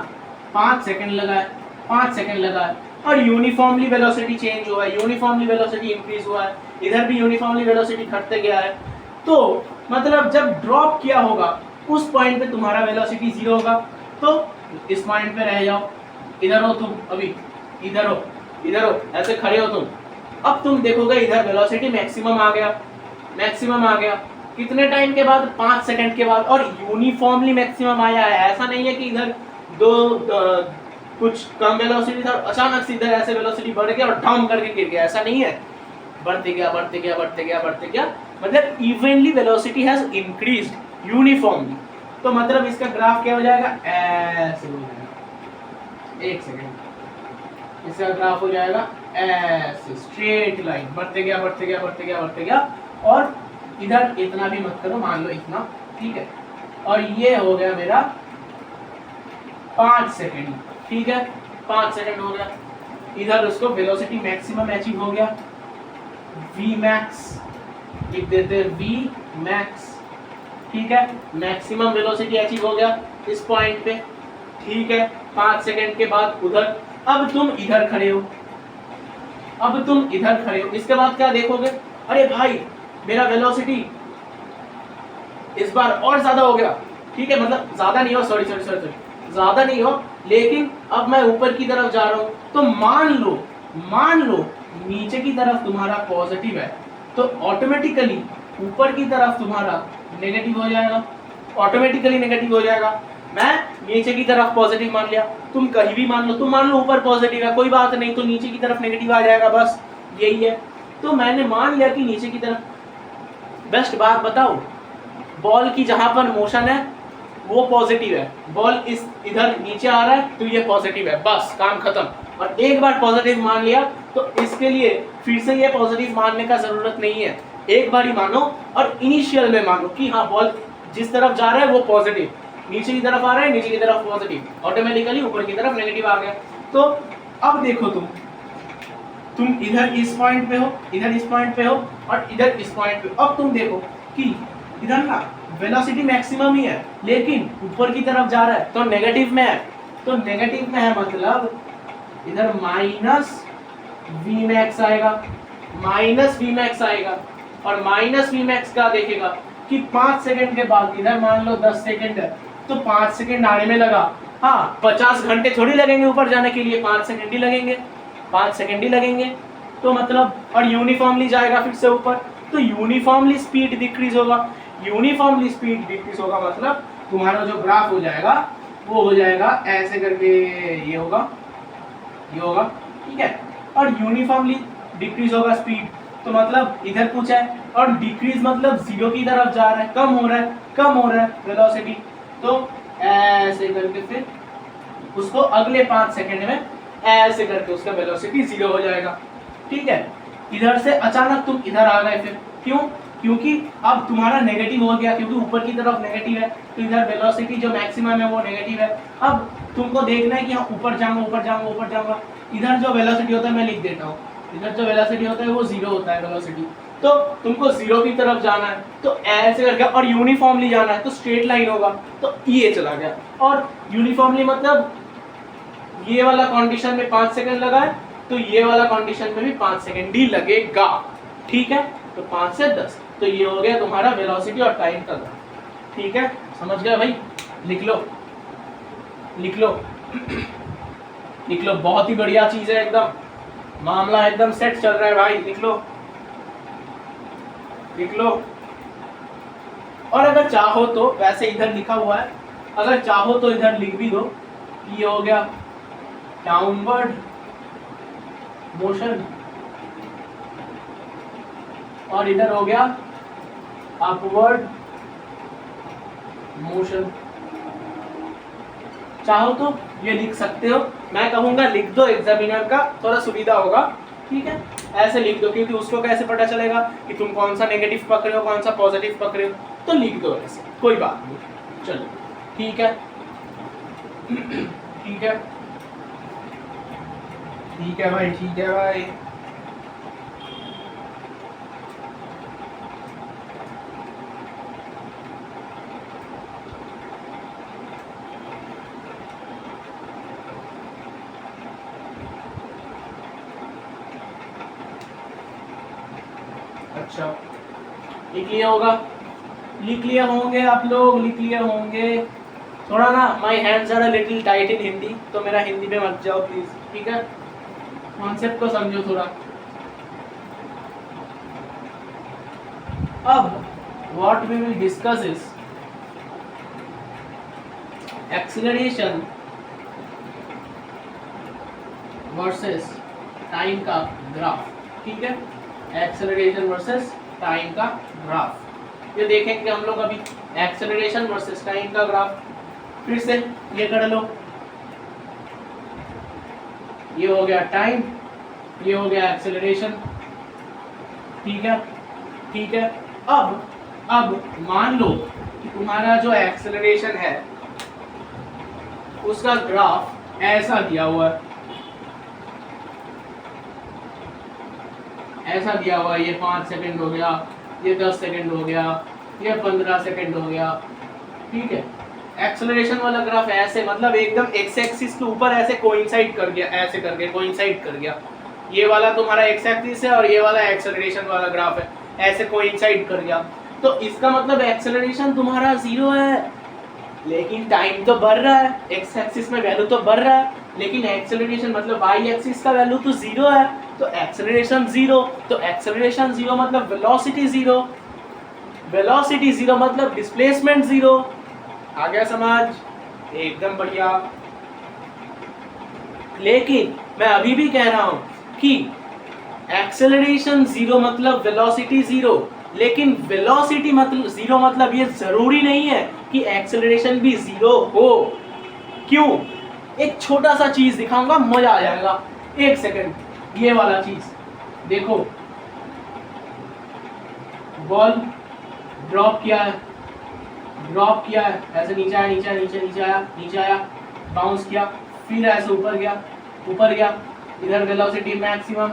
5 सेकंड लगा है, 5 सेकंड लगा है, और यूनिफॉर्मली वेलोसिटी चेंज हुआ है, यूनिफॉर्मली वेलोसिटी इंक्रीज हुआ है, इधर भी यूनिफॉर्मली वेलोसिटी घटते गया है। तो मतलब जब ड्रॉप किया होगा उस पॉइंट पे तुम्हारा वेलोसिटी 0 होगा, तो इस पॉइंट पे रह जाओ, इधर हो तुम, अभी इधर हो, इधर हो, ऐसे खड़े हो तुम। अब तुम देखोगे इधर वेलोसिटी मैक्सिमम आ गया, मैक्सिमम आ गया, कितने टाइम के बाद, 5 सेकंड के बाद, और यूनिफॉर्मली मैक्सिमम आया है। ऐसा नहीं है कि इधर कुछ कम वेलोसिटी था, अचानक से इधर ऐसे वेलोसिटी बढ़ गया और डाउन करके गिर गया, ऐसा नहीं है, बढ़ते गया बढ़ते गया बढ़ते गया बढ़ते गया, मतलब evenly velocity has increased uniformly. तो मतलब इसका ग्राफ क्या हो जाएगा, ऐसे हो जाएगा, एक सेकंड, इसका ग्राफ हो जाएगा ऐसे स्ट्रेट लाइन, बढ़ते गया बढ़ते गया बढ़ते गया बढ़ते गया, और इधर इतना भी मत करो, मान लो इतना, ठीक है, और ये हो गया मेरा 5 सेकंड, ठीक है, 5 सेकंड हो गया, इधर उसको वेलोसिटी मैक्सिमम अचीव हो गया, वी मैक्स लिख देते हैं, वी मैक्स, ठीक है, मैक्सिमम वेलोसिटी अचीव हो गया इस पॉइंट पे, ठीक है, 5 सेकंड के बाद उधर, अब तुम इधर खड़े हो, अब तुम इधर खड़े हो, इसके बाद क्या देखोगे, अरे भाई मेरा वेलोसिटी इस बार और ज्यादा हो गया, ठीक है, मतलब ज्यादा नहीं हो, सॉरी सॉरी सॉरी सॉरी, ज्यादा नहीं हो, लेकिन अब मैं ऊपर की तरफ जा रहा हूं, तो मान लो नीचे की तरफ तुम्हारा पॉजिटिव है, तो ऑटोमेटिकली ऊपर की तरफ तुम्हारा नेगेटिव हो जाएगा, ऑटोमेटिकली नेगेटिव हो जाएगा। मैं नीचे की तरफ पॉजिटिव मान लिया, तुम कहीं भी मान लो, तुम मान लो ऊपर पॉजिटिव है, कोई बात नहीं, तो नीचे की तरफ नेगेटिव आ जाएगा, बस यही है। तो मैंने मान लिया कि नीचे की तरफ। बेस्ट बात बताओ, बॉल की जहां पर मोशन है वो पॉजिटिव है, बॉल इस इधर नीचे आ रहा है तो ये पॉजिटिव है, बस काम खत्म। और एक बार पॉजिटिव मान लिया तो इसके लिए फिर से ये पॉजिटिव मानने का जरूरत नहीं है, एक बार ही मानो और इनिशियल में मानो कि हाँ बॉल जिस तरफ जा रहा है वो पॉजिटिव, नीचे की तरफ आ रहा है नीचे की तरफ पॉजिटिव, ऑटोमेटिकली ऊपर की तरफ नेगेटिव आ गया। तो अब देखो तुम इधर इस पॉइंट पे हो, इधर इस पॉइंट पे हो, और इधर इस पॉइंट पे। अब तुम देखो कि इधर ना वेलोसिटी मैक्सिमम ही है, लेकिन ऊपर की तरफ जा रहा है तो नेगेटिव में है, तो नेगेटिव में है मतलब इधर माइनस वी मैक्स आएगा, माइनस वी मैक्स आएगा, और माइनस वी मैक्स का देखेगा कि 5 सेकंड के बाद, इधर मान लो 10 सेकंड है तो 5 सेकंड आने में लगा, हाँ 50 घंटे थोड़ी लगेंगे ऊपर जाने के लिए, 5 सेकंड ही लगेंगे, 5 सेकंड ही लगेंगे। तो मतलब और यूनिफॉर्मली जाएगा फिर से ऊपर, तो यूनिफॉर्मली स्पीड डिक्रीज होगा, यूनिफॉर्मली स्पीड डिक्रीज होगा मतलब तुम्हारा जो ग्राफ हो जाएगा वो हो जाएगा ऐसे करके, ये होगा, ये होगा, ठीक है, और यूनिफॉर्मली डिक्रीज होगा स्पीड, तो मतलब इधर कुछ है, और डिक्रीज मतलब 0 की तरफ जा रहा है, कम हो रहा है, कम हो रहा है वेलोसिटी, तो ऐसे करके फिर उसको अगले 5 सेकंड में ऐसे करके उसका वेलोसिटी 0 हो जाएगा, ठीक है। इधर से अचानक तुम इधर आ गए, फिर क्यों? क्योंकि अब तुम्हारा नेगेटिव हो गया, क्योंकि ऊपर की तरफ नेगेटिव है, तो इधर वेलोसिटी जो मैक्सिमम है वो नेगेटिव है। अब तुमको देखना है कि हाँ ऊपर जाऊंगा ऊपर जाऊंगा ऊपर जाऊंगा, इधर जो वेलोसिटी होता है मैं लिख देता हूँ, इधर जो वेलोसिटी होता है वो 0 होता है वेलोसिटी, तो तुमको 0 की तरफ जाना है तो ऐसे करके, और यूनिफॉर्मली जाना है तो स्ट्रेट लाइन होगा, तो ये चला गया। और यूनिफॉर्मली मतलब ये वाला कंडीशन में 5 सेकंड लगा है, तो ये वाला कंडीशन में भी 5 सेकंड ही लगेगा, ठीक है। तो 5 से 10, तो ये हो गया तुम्हारा वेलोसिटी और टाइम का ग्राफ, ठीक है, समझ गए भाई? लिख लो लिख लो लिख लो, बहुत ही बढ़िया चीज है एकदम, मामला एकदम सेट चल रहा है भाई, लिख लो लिख लो। और अगर चाहो तो, वैसे इधर लिखा हुआ है, अगर चाहो तो इधर लिख भी दो कि ये हो गया डाउनवर्ड मोशन और इधर हो गया अपवर्ड मोशन। चाहो तो ये लिख सकते हो, मैं कहूंगा लिख दो, एग्जामिनर का थोड़ा सुविधा होगा, ठीक है, ऐसे लिख दो, क्योंकि उसको कैसे पता चलेगा कि तुम कौन सा नेगेटिव पकड़े हो कौन सा पॉजिटिव पकड़े हो, तो लिख दो ऐसे, कोई बात नहीं। चलो ठीक है ठीक है ठीक है भाई, ठीक है भाई। अच्छा, लिख लिया होगा, लिख लिए होंगे आप लोग, लिख लिए होंगे। थोड़ा ना my hands are a little tight in Hindi, तो मेरा हिंदी में मत जाओ प्लीज, ठीक है, कॉन्सेप्ट को समझो थोड़ा। अब what we will discuss is acceleration versus time का ग्राफ, ठीक है, एक्सेलरेशन वर्सेस टाइम का ग्राफ। ये देखेंगे हम लोग अभी, एक्सेलरेशन वर्सेस टाइम का ग्राफ। फिर से ये कर लो, ये हो गया टाइम, ये हो गया एक्सेलरेशन, ठीक है ठीक है। अब मान लो कि तुम्हारा जो एक्सेलरेशन है उसका ग्राफ ऐसा दिया हुआ है, ऐसा दिया हुआ है, ये 5 सेकंड हो गया, ये 10 सेकंड हो गया, ये 15 सेकंड हो गया, ठीक है। एक्सेलरेशन वाला ग्राफ ऐसे, मतलब एकदम एक्स एक्सिस के ऊपर ऐसे कोइंसाइड कर गया, ऐसे करके कोइंसाइड कर गया। ये वाला तुम्हारा एक्स एक्सिस है और ये वाला एक्सेलरेशन वाला ग्राफ है, ऐसे कोइंसाइड कर गया। तो इसका मतलब एक्सेलरेशन तुम्हारा 0 है, लेकिन टाइम तो बढ़ रहा है, एक्स एक्सिस में वैल्यू तो बढ़ रहा है, लेकिन एक्सेलरेशन मतलब वाई एक्सिस का वैल्यू तो 0 है, तो एक्सेलरेशन 0, तो एक्सेलरेशन 0 मतलब वेलोसिटी 0, वेलोसिटी 0 मतलब डिस्प्लेसमेंट 0। आ गया समझ? एकदम बढ़िया। लेकिन मैं अभी भी कह रहा हूं कि एक्सेलरेशन 0 मतलब वेलोसिटी 0, लेकिन वेलोसिटी मतलब 0 मतलब ये जरूरी नहीं है कि एक्सेलरेशन भी 0 हो। क्यों? एक छोटा सा चीज दिखाऊंगा, मजा आ जाएगा। एक सेकंड, ये वाला चीज देखो, बॉल ड्रॉप किया है, ड्रॉप किया है, ऐसे नीचे आया, नीचे आया, नीचे नीचे आया, नीचे आया, बाउंस किया, फिर ऐसे ऊपर गया, ऊपर गया, इधर वेलोसिटी मैक्सिमम,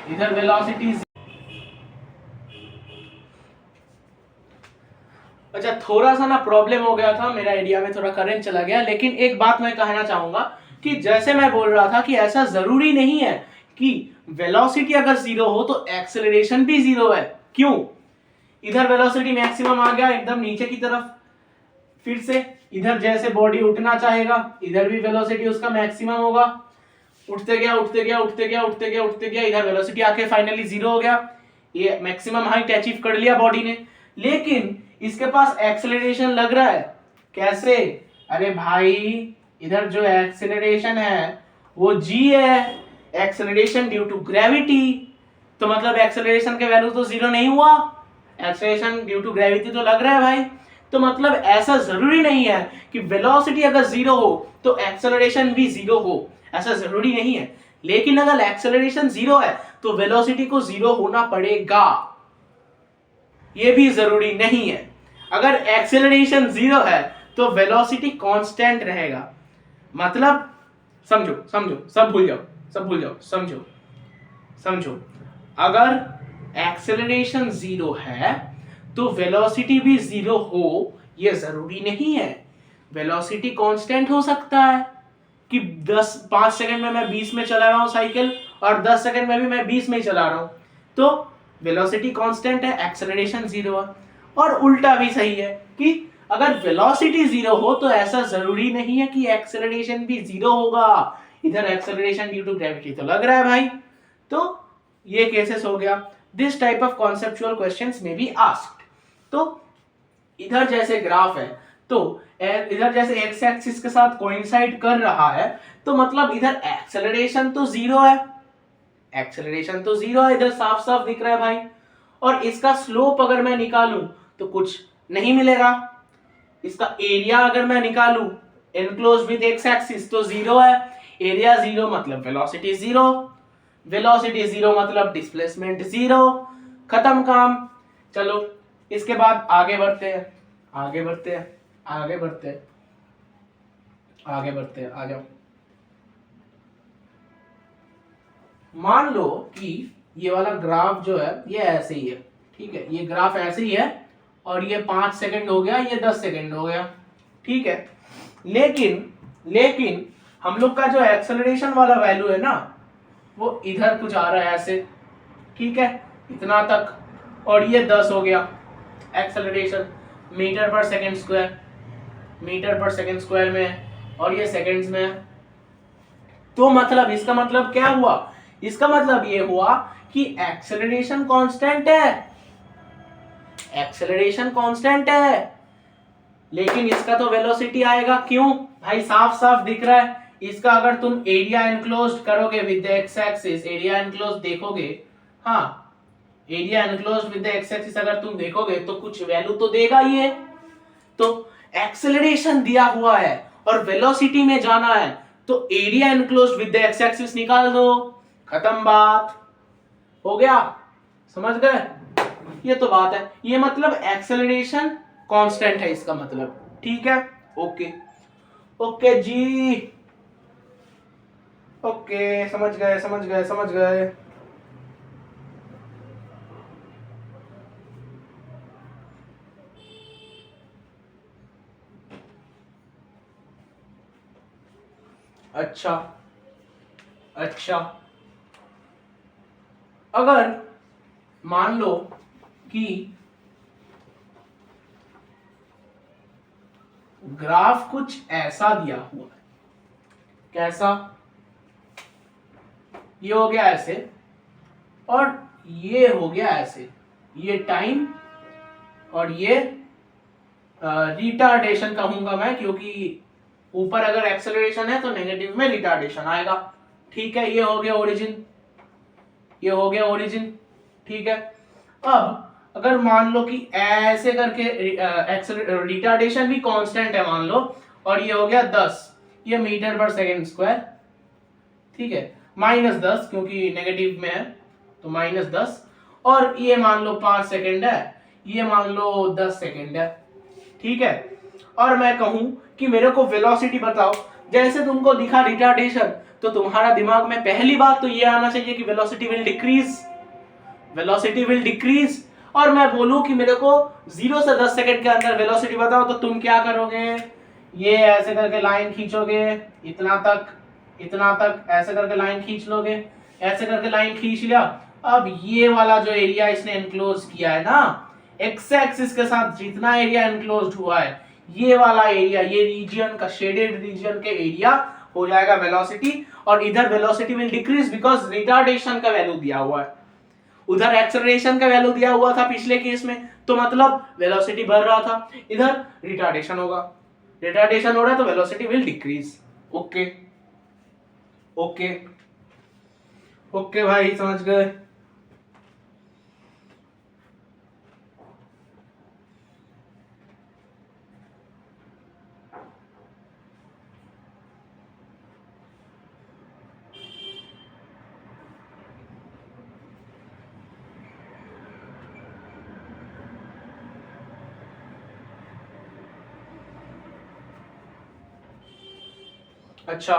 इधर वेलोसिटी। अच्छा, थोड़ा सा ना प्रॉब्लम हो गया था, मेरा एरिया में थोड़ा करंट चला गया, लेकिन एक बात मैं कहना चाहूंगा कि जैसे मैं बोल रहा था कि ऐसा जरूरी नहीं है कि वेलोसिटी अगर 0 हो तो एक्सेलरेशन भी 0 है। क्यों? इधर वेलोसिटी मैक्सिमम आ गया एकदम नीचे की तरफ, फिर से इधर जैसे बॉडी उठना चाहेगा, इधर भी वेलोसिटी उसका मैक्सिमम होगा, उठते गया उठते गया उठते गया उठते गया उठते गया, इधर वेलोसिटी आके फाइनली 0 हो गया, ये मैक्सिमम हाइट अचीव कर लिया बॉडी ने। लेकिन इसके पास एक्सेलरेशन लग रहा है, कैसे? अरे भाई, इधर जो एक्सेलरेशन है वो g है, एक्सेलरेशन ड्यू टू ग्रेविटी, तो मतलब एक्सेलरेशन के वैल्यू तो 0 नहीं हुआ, एक्सेलरेशन ड्यू टू ग्रेविटी तो लग रहा है भाई। तो मतलब ऐसा जरूरी नहीं है कि वेलोसिटी अगर 0 हो तो एक्सेलरेशन भी 0 हो, ऐसा जरूरी नहीं है। लेकिन अगर एक्सेलरेशन 0 है तो वेलोसिटी को 0 होना पड़ेगा, ये भी जरूरी नहीं है। अगर एक्सेलरेशन 0 है तो वेलोसिटी कांस्टेंट रहेगा। मतलब समझो समझो, सब भूल जाओ, सब भूल जाओ, समझो समझो। अगर एक्सेलरेशन 0 है तो वेलोसिटी भी 0 हो, ये जरूरी नहीं है। वेलोसिटी कांस्टेंट हो सकता है कि 5 सेकंड में मैं 20 में चला रहा हूं साइकिल, और 10 सेकंड में भी मैं 20 में ही चला रहा हूं, तो वेलोसिटी कांस्टेंट है, एक्सेलरेशन 0 है। और उल्टा भी सही है कि अगर वेलोसिटी 0 हो तो ऐसा जरूरी नहीं है कि एक्सेलरेशन भी 0 होगा। इधर एक्सेलरेशन ड्यू टू ग्रेविटी तो लग रहा है भाई। तो ये केसेस हो गया। This type of conceptual questions में बी आस्क्ड। तो इधर जैसे ग्राफ है तो इधर जैसे एक्स एक्सिस के साथ कोइंसाइड कर रहा है, तो मतलब इधर एक्सेलरेशन तो जीरो है, एक्सेलरेशन तो जीरो है, इधर साफ साफ दिख रहा है भाई। और इसका स्लोप अगर मैं निकालूं तो कुछ नहीं मिलेगा। इसका एरिया अगर मैं निकालूं एनक्लोज विद एक्स एक्सिस तो जीरो है, एरिया जीरो मतलब वेलोसिटी जीरो, वेलोसिटी जीरो मतलब डिस्प्लेसमेंट जीरो, खत्म काम। चलो इसके बाद आगे बढ़ते हैं, आगे बढ़ते हैं, आगे बढ़ते हैं, आगे बढ़ते हैं, आ जाओ। मान लो कि ये वाला ग्राफ जो है ये ऐसे ही है, ठीक है, ये ग्राफ ऐसे ही है और ये 5 सेकंड हो गया, ये 10 सेकंड हो गया, ठीक है। लेकिन हम लोग का जो एक्सेलरेशन वाला वैल्यू है ना वो इधर कुछ आ रहा है ऐसे, ठीक है, इतना तक, और ये 10 हो गया एक्सेलरेशन मीटर पर सेकंड स्क्वायर, मीटर पर सेकंड स्क्वायर में है और ये सेकंड्स में है। तो मतलब इसका मतलब क्या हुआ, इसका मतलब ये हुआ कि एक्सेलरेशन कांस्टेंट है, एक्सेलरेशन कांस्टेंट है, लेकिन इसका तो वेलोसिटी आएगा। क्यों भाई, साफ साफ दिख रहा है। इसका अगर तुम एरिया एनक्लोज्ड करोगे with the x axis, area enclosed देखोगे, हाँ area enclosed with the x axis अगर तुम देखोगे तो कुछ वैल्यू तो देगा ही है। तो एक्सेलरेशन दिया हुआ है और वेलोसिटी में जाना है, तो area enclosed with the x axis निकाल दो, खत्म बात, हो गया, समझ गए। ये तो बात है, ये मतलब एक्सेलरेशन कांस्टेंट है इसका मतलब, ठीक है। ओके ओके जी, ओके, समझ गए समझ गए समझ गए। अच्छा अच्छा, अगर मान लो कि ग्राफ कुछ ऐसा दिया हुआ है, कैसा, ये हो गया ऐसे और ये हो गया ऐसे, ये टाइम और ये रिटार्डेशन कहूंगा मैं, क्योंकि ऊपर अगर एक्सेलरेशन है तो नेगेटिव में रिटार्डेशन आएगा, ठीक है। ये हो गया ओरिजिन, ये हो गया ओरिजिन, ठीक है। अब अगर मान लो कि ऐसे करके रिटार्डेशन भी कांस्टेंट है मान लो, और ये हो गया 10, ये मीटर पर सेकंड स्क्वायर, ठीक है, -10 क्योंकि नेगेटिव में है तो -10, और ये मान लो 5 सेकंड है, ये मान लो 10 सेकंड है, ठीक है। और मैं कहूं कि मेरे को वेलोसिटी बताओ, जैसे तुमको दिखा रिटार्डेशन, तो तुम्हारा दिमाग में पहली बात तो ये आना चाहिए कि velocity will decrease, velocity will decrease. और मैं बोलूं कि मेरे को 0 से 10 सेकंड के अंदर वेलोसिटी बताओ, तो तुम क्या करोगे, ये ऐसे करके लाइन खींचोगे, इतना तक ऐसे करके लाइन खींच लोगे, ऐसे करके लाइन खींच लिया। अब ये वाला जो एरिया इसने एनक्लोज किया है ना, एक्स एक्सिस के साथ जितना एरिया एनक्लोज्ड हुआ है, ये वाला एरिया, ये रीजन का शेडेड रीजन के एरिया हो जाएगा वेलोसिटी, और इधर velocity will decrease because retardation का वैल्यू दिया हुआ है, उधर एक्सेलरेशन का वैल्यू दिया हुआ था पिछले केस में, तो मतलब वेलोसिटी बढ़ रहा था, इधर रिटार्डेशन होगा, रिटार्डेशन हो रहा है तो velocity will decrease. Okay okay okay भाई, समझ गए। अच्छा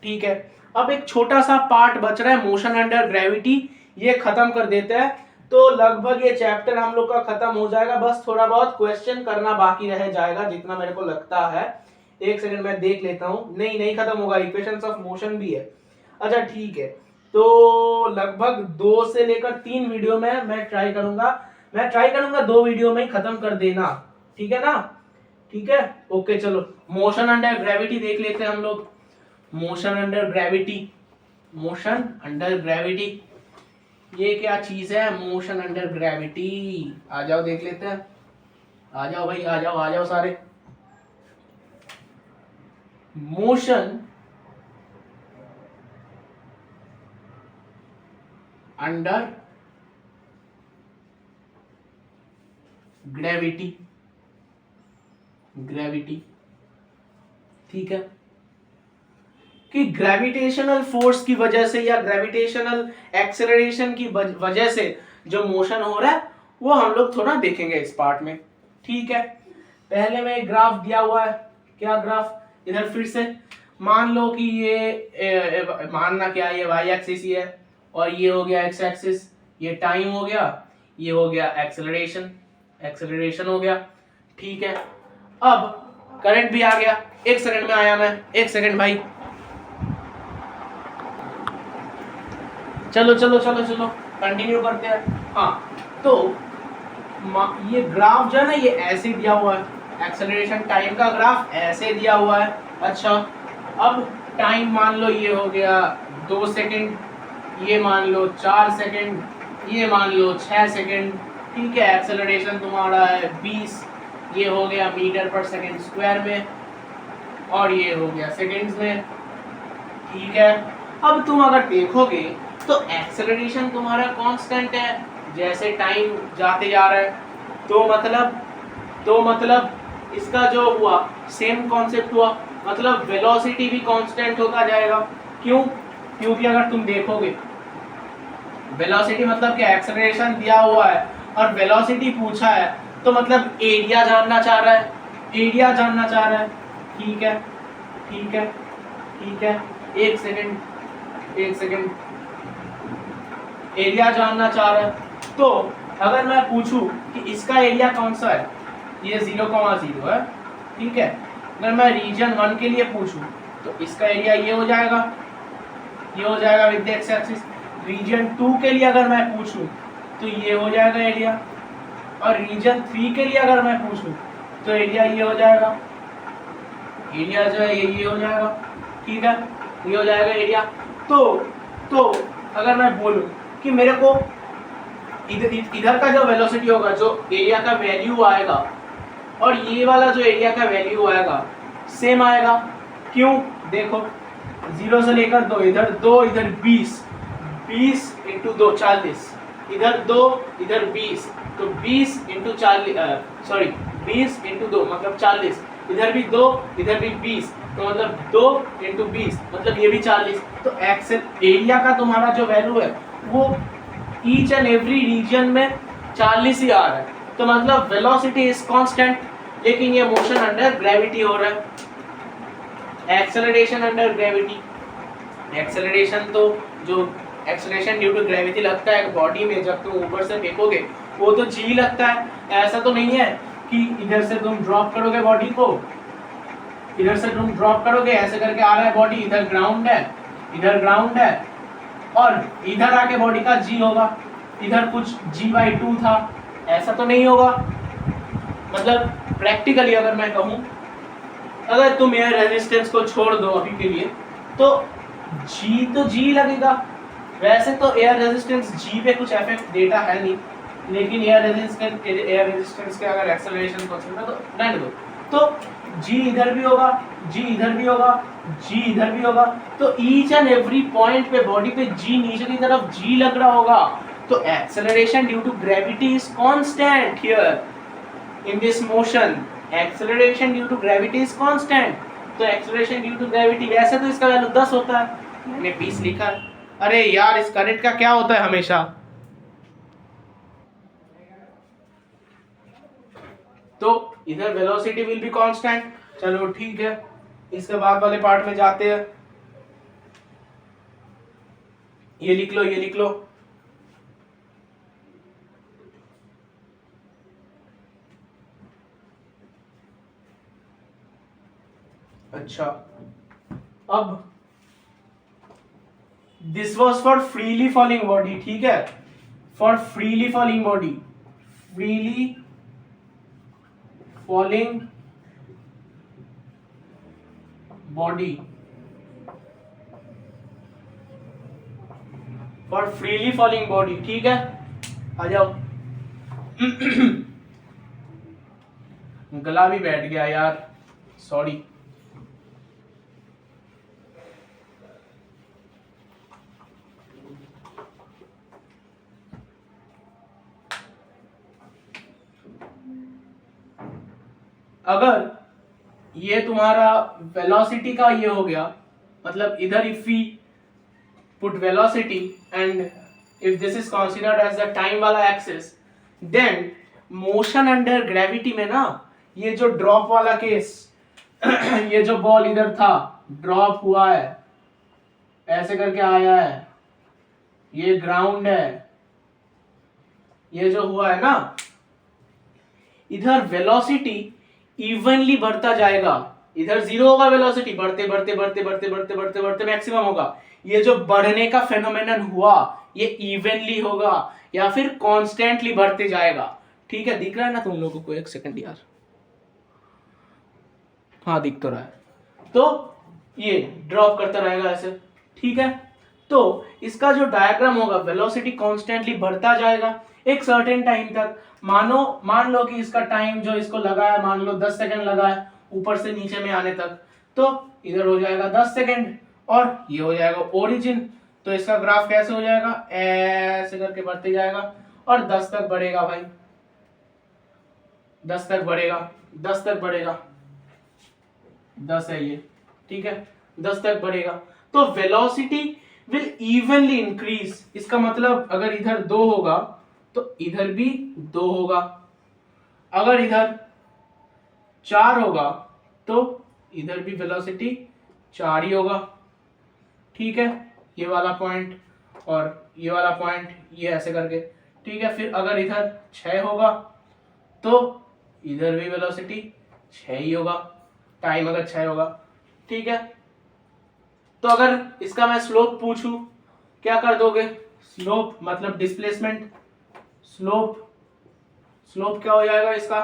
ठीक है, अब एक छोटा सा पार्ट बच रहा है मोशन अंडर ग्रेविटी, ये खत्म कर देते हैं, तो लगभग ये चैप्टर हम लोग का खत्म हो जाएगा। बस थोड़ा बहुत क्वेश्चन करना बाकी रह जाएगा जितना मेरे को लगता है। एक सेकंड मैं देख लेता हूँ, नहीं खत्म होगा, इक्वेशंस ऑफ मोशन भी है। अच्छा ठीक है, तो लगभग 2 से लेकर 3 वीडियो में मैं ट्राई करूंगा 2 वीडियो में ही खत्म कर देना, ठीक है ना, ठीक है। ओके चलो, मोशन अंडर ग्रेविटी देख लेते हैं हम लोग। Motion under gravity, motion under gravity, ये क्या चीज है मोशन अंडर ग्रेविटी? आ जाओ देख लेते हैं, आ जाओ भाई, आ जाओ सारे। मोशन अंडर ग्रेविटी, ग्रेविटी, ठीक है, कि ग्रेविटेशनल फोर्स की वजह से या ग्रेविटेशनल एक्सेलरेशन की वजह से जो मोशन हो रहा है वो हम लोग थोड़ा देखेंगे इस पार्ट में, ठीक है। पहले में एक ग्राफ दिया हुआ है, क्या ग्राफ, इधर फिर से मान लो कि ये मानना क्या, ये वाई एक्सिस ही है और ये हो गया एक्स एक्सिस, ये टाइम हो गया, ये हो गया एक्सेलरेशन, एक्सेलरेशन हो गया, ठीक है। अब करंट भी आ गया, एक सेकंड में आया मैं, एक सेकंड भाई, चलो चलो चलो चलो कंटिन्यू करते हैं। हाँ, तो ये ग्राफ जो है ना ये ऐसे दिया हुआ है, एक्सेलरेशन टाइम का ग्राफ ऐसे दिया हुआ है। अच्छा, अब टाइम मान लो ये हो गया 2 सेकंड, ये मान लो 4 सेकंड, ये मान लो 6 सेकंड, ठीक है। एक्सेलरेशन तुम्हारा है 20, ये हो गया मीटर पर सेकंड स्क्वायर में और ये हो गया सेकंड्स में, ठीक है। अब तुम अगर देखोगे तो एक्सेलरेशन तुम्हारा कांस्टेंट है जैसे टाइम जाते जा रहा है, तो मतलब इसका जो हुआ सेम कॉन्सेप्ट हुआ, मतलब वेलोसिटी भी कांस्टेंट होता जाएगा। क्यों? क्योंकि अगर तुम देखोगे वेलोसिटी मतलब कि एक्सेलरेशन दिया हुआ है और वेलोसिटी पूछा है तो मतलब एरिया जानना चाह रहा है, एरिया जानना चाह रहा है, ठीक है ठीक है ठीक है। एक सेकंड, एक सेकंड, एरिया जानना चाह रहा है। तो अगर मैं पूछूं कि इसका एरिया कौन सा है, ये 0,0 है, ठीक है। अगर मैं रीजन 1 के लिए पूछूं तो इसका एरिया ये हो जाएगा, ये हो जाएगा with the x axis. Region 2 के लिए अगर मैं पूछूं तो ये हो जाएगा एरिया, और रीजन 3 के लिए अगर मैं पूछूं तो एरिया ये हो जाएगा, एरिया जो है ये हो जाएगा, ठीक है, ये हो जाएगा एरिया। तो अगर मैं बोलूं कि मेरे को इधर का जो वेलोसिटी होगा, जो एरिया का वैल्यू आएगा और ये वाला जो एरिया का वैल्यू आएगा सेम आएगा। क्यों? देखो 0 से लेकर 2, इधर 2 इधर 20, 20 इंटू 2 40, इधर 2 इधर 20, तो 20 इंटू 40 सॉरी 20 इंटू 2 मतलब 40, इधर भी 2 इधर भी 20, तो मतलब 2 इंटू 20 मतलब ये भी 40। तो एक्सेल एरिया का तुम्हारा जो वैल्यू है वो ईच एंड एवरी रीजन में 40 ही आ रहा है, तो मतलब वेलोसिटी इज कांस्टेंट, लेकिन ये मोशन अंडर ग्रेविटी हो रहा है, एक्सेलरेशन अंडर ग्रेविटी। एक्सेलरेशन तो जो एक्सेलरेशन ड्यू टू ग्रेविटी लगता है बॉडी में जब तुम ऊपर से फेंकोगे वो तो जी लगता है। ऐसा तो नहीं है कि इधर से तुम ड्रॉप करोगे बॉडी को, इधर से तुम ड्रॉप करोगे ऐसे करके आ रहा है बॉडी, इधर ग्राउंड है, इधर ग्राउंड है और इधर आके बॉडी का जी होगा, इधर कुछ g/2 था, ऐसा तो नहीं होगा। मतलब प्रैक्टिकली अगर मैं कहूँ, अगर तुम एयर रेजिस्टेंस को छोड़ दो अभी के लिए तो जी तो जी लगेगा। वैसे तो एयर रेजिस्टेंस जी पे कुछ इफेक्ट देता है नहीं, लेकिन एयर रेजिस्टेंस के अगर एक्सेलरेशन को छोड़ना तो रहने दो, तो जी इधर भी होगा, जी इधर भी होगा, जी इधर भी होगा, तो ईच एंड एवरी पॉइंट पे बॉडी पे जी नीचे की तरफ जी लग रहा होगा। तो acceleration due to gravity is constant here in this motion, acceleration due to gravity is constant. तो एक्सेलरेशन ड्यू टू ग्रेविटी वैसे तो इसका वैल्यू 10 होता है, मैंने 20 लिखा है। अरे यार इस करंट का क्या होता है हमेशा, तो इधर वेलोसिटी विल बी कांस्टेंट। चलो ठीक है, इसके बाद वाले पार्ट में जाते हैं। ये लिख लो, ये लिख लो, अच्छा। अब this was for freely falling body, ठीक है, for freely falling body, freely falling body, for freely falling body, ठीक है, आ जाओ। गला भी बैठ गया यार, सॉरी। अगर ये तुम्हारा वेलोसिटी का ये हो गया, मतलब इधर if we put velocity and if this is considered as the time वाला axis, then motion under gravity में ना, ये जो ड्रॉप वाला केस, ये जो बॉल इधर था, ड्रॉप हुआ है, ऐसे करके आया है, ये ग्राउंड है, ये जो हुआ है ना, इधर वेलोसिटी इवनली बढ़ता जाएगा। इधर जीरो होगा वेलोसिटी, बढ़ते बढ़ते बढ़ते बढ़ते बढ़ते बढ़ते बढ़ते मैक्सिमम होगा। ये जो बढ़ने का फेनोमेनन हुआ, ये इवनली होगा या फिर कॉन्स्टेंटली बढ़ते जाएगा, ठीक है। दिख रहा है ना तुम लोगों को? एक सेकंड यार, हाँ दिख तो रहा है। तो ये ड्रॉप करता रहेगा ऐसे, ठीक है। तो इसका जो डायग्राम होगा, वेलोसिटी कॉन्स्टेंटली बढ़ता जाएगा एक सर्टेन टाइम तक। मान लो कि इसका टाइम जो इसको लगा है, मान लो 10 सेकंड लगा है ऊपर से नीचे में आने तक, तो इधर हो जाएगा 10 सेकंड और ये हो जाएगा ओरिजिन। तो इसका ग्राफ कैसे हो जाएगा? ऐसे करके बढ़ते जाएगा और 10 तक बढ़ेगा भाई, 10 तक बढ़ेगा, 10 तक बढ़ेगा, 10 है ये, ठीक है, 10 तक बढ़ेगा। तो वेलोसिटी विल इवनली इंक्रीज। इसका मतलब अगर इधर 2 होगा तो इधर भी 2 होगा, अगर इधर 4 होगा तो इधर भी वेलोसिटी 4 ही होगा, ठीक है। ये वाला पॉइंट और ये वाला पॉइंट, ये ऐसे करके, ठीक है। फिर अगर इधर 6 होगा तो इधर भी वेलोसिटी 6 ही होगा, टाइम अगर 6 होगा, ठीक है। तो अगर इसका मैं स्लोप पूछूं, क्या कर दोगे? स्लोप मतलब डिस्प्लेसमेंट, स्लोप क्या हो जाएगा इसका?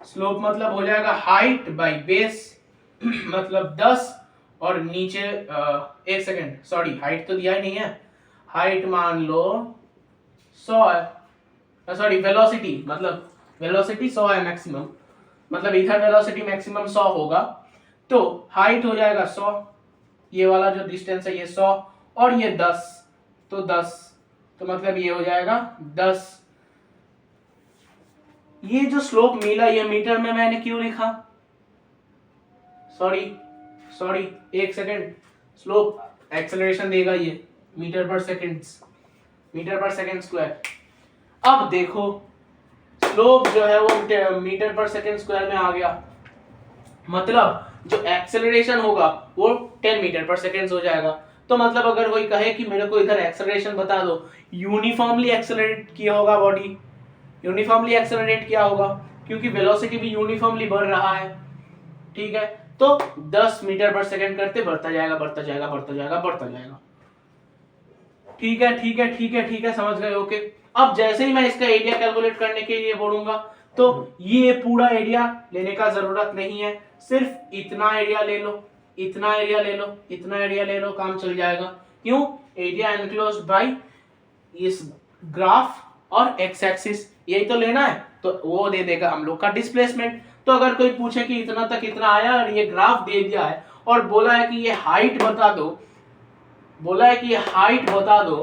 स्लोप मतलब हो जाएगा हाइट बाय बेस, मतलब 10 और नीचे एक सेकेंड, सॉरी हाइट तो दिया ही नहीं है, हाइट मान लो 100 है, सॉरी वेलोसिटी, मतलब वेलोसिटी 100 है मैक्सिमम, मतलब इधर वेलोसिटी मैक्सिमम 100 होगा, तो हाइट हो जाएगा 100, ये वाला जो डिस्टेंस है ये 100 और ये 10, तो 10, तो मतलब ये हो जाएगा 10। ये जो स्लोप मिला, ये मीटर में मैंने क्यों लिखा? सॉरी एक सेकेंड, स्लोप एक्सेलरेशन देगा ये मीटर पर सेकेंड, मीटर पर सेकेंड स्क्वायर। अब देखो स्लोप जो है वो मीटर पर सेकेंड स्क्वायर में आ गया, मतलब जो एक्सेलरेशन होगा वो 10 मीटर पर सेकेंड हो जाएगा। तो मतलब अगर कोई कहे कि मेरे को इधर एक्सेलरेशन बता दो, यूनिफॉर्मली एक्सेलरेट किया होगा बॉडी, यूनिफॉर्मली एक्सेलरेट किया होगा क्योंकि वेलोसिटी भी यूनिफॉर्मली बढ़ रहा है, ठीक है। तो 10 मीटर पर सेकेंड करते बढ़ता जाएगा, बढ़ता जाएगा, बढ़ता जाएगा, बढ़ता जाएगा, ठीक है, ठीक है, ठीक है, ठीक है, समझ गए? ओके। अब जैसे ही मैं इसका एरिया कैलकुलेट करने के लिए बोलूंगा, तो ये पूरा एरिया लेने का जरूरत नहीं है, सिर्फ इतना एरिया ले लो, इतना एरिया ले लो, इतना एरिया ले लो, काम चल जाएगा। क्यों? एरिया एनक्लोज्ड बाय इस ग्राफ और एक्स एक्सिस, यही तो लेना है, तो वो दे देगा हम लोग का डिस्प्लेसमेंट। तो अगर कोई पूछे कि इतना तक इतना आया और ये ग्राफ दे दिया है और बोला है कि ये हाइट बता दो, बोला है कि ये हाइट बता दो,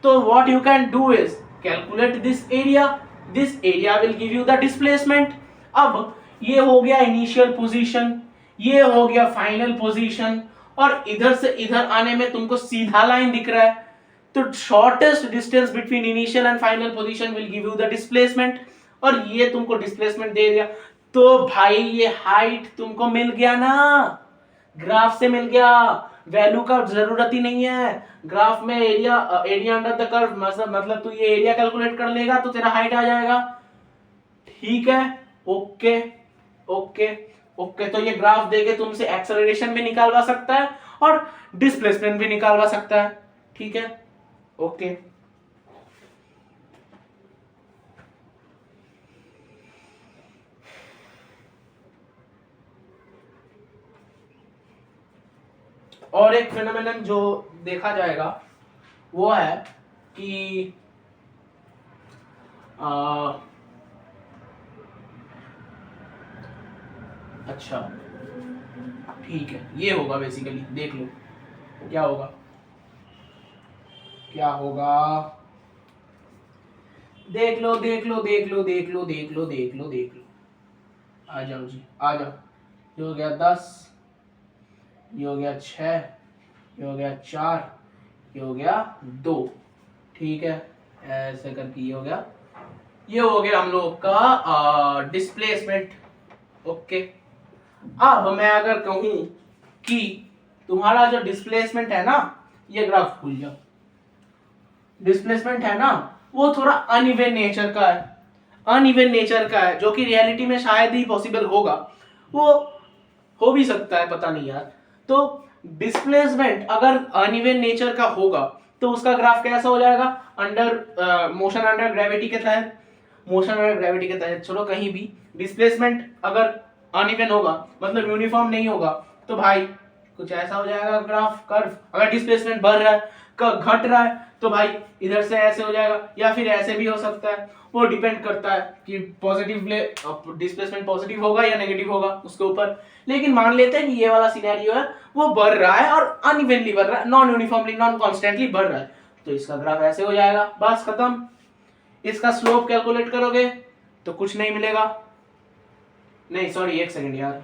तो what you can do is calculate this area will give you the displacement. अब ये हो गया इनिशियल पोजीशन, ये हो गया फाइनल पोजीशन, और इधर से इधर आने में तुमको सीधा लाइन दिख रहा है, तो shortest distance between initial and final position will give you the displacement, और ये तुमको डिस्प्लेसमेंट दे दिया। तो भाई ये हाइट तुमको मिल गया ना, ग्राफ से मिल गया, वैल्यू का जरूरत ही नहीं है। ग्राफ में एरिया अंडर द कर्व, मतलब तू ये एरिया कैलकुलेट कर लेगा तो तेरा हाइट आ जाएगा, ठीक है। ओके ओके ओके, तो ये ग्राफ देके तुमसे एक्सेलरेशन भी निकालवा सकता है और डिस्प्लेसमेंट भी निकालवा सकता है, ठीक है। ओके और एक फेनोमेनन जो देखा जाएगा वो है कि अच्छा ठीक है, ये होगा बेसिकली, देख लो क्या होगा, क्या होगा, देख लो देख लो देख लो देख लो देख लो देख लो देख लो, आ जाओ जी आ जाओ। ये हो गया 10, ये हो गया 6, ये हो गया 4, ये हो गया 2, ठीक है, ऐसे करके ये हो गया, ये हो गया हम लोग का डिस्प्लेसमेंट। ओके, अब मैं अगर कहूं कि तुम्हारा जो डिस्प्लेसमेंट है ना, ये ग्राफ खुल जाओ, डिस्प्लेसमेंट है ना वो थोड़ा अनइवन नेचर का है, अनइवन नेचर का है, जो कि रियलिटी में शायद ही पॉसिबल होगा, वो हो भी सकता है, पता नहीं यार। तो डिस्प्लेसमेंट अगर अनइवन नेचर का होगा तो उसका ग्राफ कैसा हो जाएगा, अंडर मोशन अंडर ग्रेविटी के तहत, मोशन अंडर ग्रेविटी के तहत, चलो कहीं भी डिस्प्लेसमेंट अगर अनइवन होगा मतलब यूनिफॉर्म नहीं होगा तो भाई कुछ ऐसा हो जाएगा ग्राफ कर्व। अगर डिस्प्लेसमेंट बढ़ रहा है घट रहा है तो भाई इधर से ऐसे हो जाएगा, या फिर ऐसे भी हो सकता है, वो डिपेंड करता है कि पॉजिटिव डिस्प्लेसमेंट पॉजिटिव होगा या नेगेटिव होगा उसके ऊपर। लेकिन मान लेते हैं कि ये वाला सिनेरियो है वो बढ़ रहा है और अनइवनली बढ़ रहा है, नॉन यूनिफॉर्मली नॉन कॉन्स्टेंटली बढ़ रहा है, तो इसका ग्राफ ऐसे हो जाएगा, बस खत्म। इसका स्लोप कैलकुलेट करोगे तो कुछ नहीं मिलेगा, नहीं सॉरी एक सेकंड यार,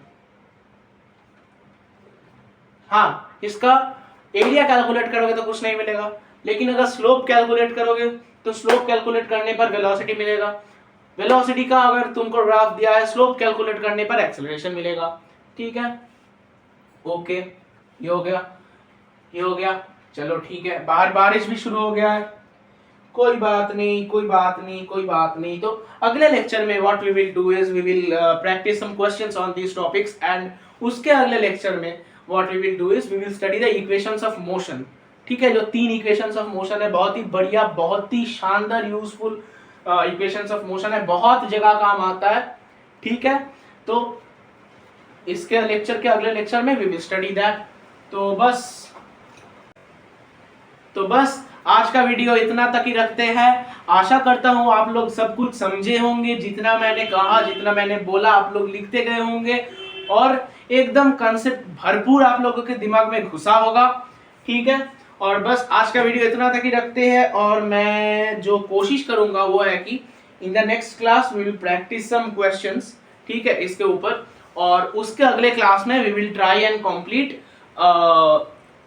हाँ इसका एरिया कैलकुलेट करोगे तो कुछ नहीं मिलेगा, लेकिन अगर स्लोप कैलकुलेट करोगे तो स्लोप कैलकुलेट करने पर वेलोसिटी मिलेगा, वेलोसिटी का अगर तुमको ग्राफ दिया है स्लोप कैलकुलेट करने पर एक्सेलरेशन मिलेगा, ठीक है। ओके ये हो गया, ये हो गया, चलो ठीक है। बाहर बारिश भी शुरू हो गया है, कोई बात नहीं कोई बात नहीं कोई बात नहीं। तो अगले लेक्चर में what we will do is we will practise some questions on these topics, and उसके अगले लेक्चर में what we will do is we will study the equations of motion, ठीक है। जो 3 इक्वेशंस ऑफ मोशन है, बहुत ही बढ़िया बहुत ही शानदार यूजफुल इक्वेशंस ऑफ मोशन है, बहुत जगह काम आता है, ठीक है। तो इसके लेक्चर के अगले लेक्चर में वी विल स्टडी दैट। तो बस आज का वीडियो इतना तक ही रखते हैं। आशा करता हूँ आप लोग सब कुछ समझे होंगे, जितना मैंने कहा जितना मैंने बोला आप लोग लिखते गए होंगे, और एकदम कंसेप्ट भरपूर आप लोगों के दिमाग में घुसा होगा, ठीक है। और बस आज का वीडियो इतना तक ही रखते हैं, और मैं जो कोशिश करूंगा वो है कि in the next class we will practise some questions, ठीक है, इसके ऊपर, और उसके अगले क्लास में we will try and complete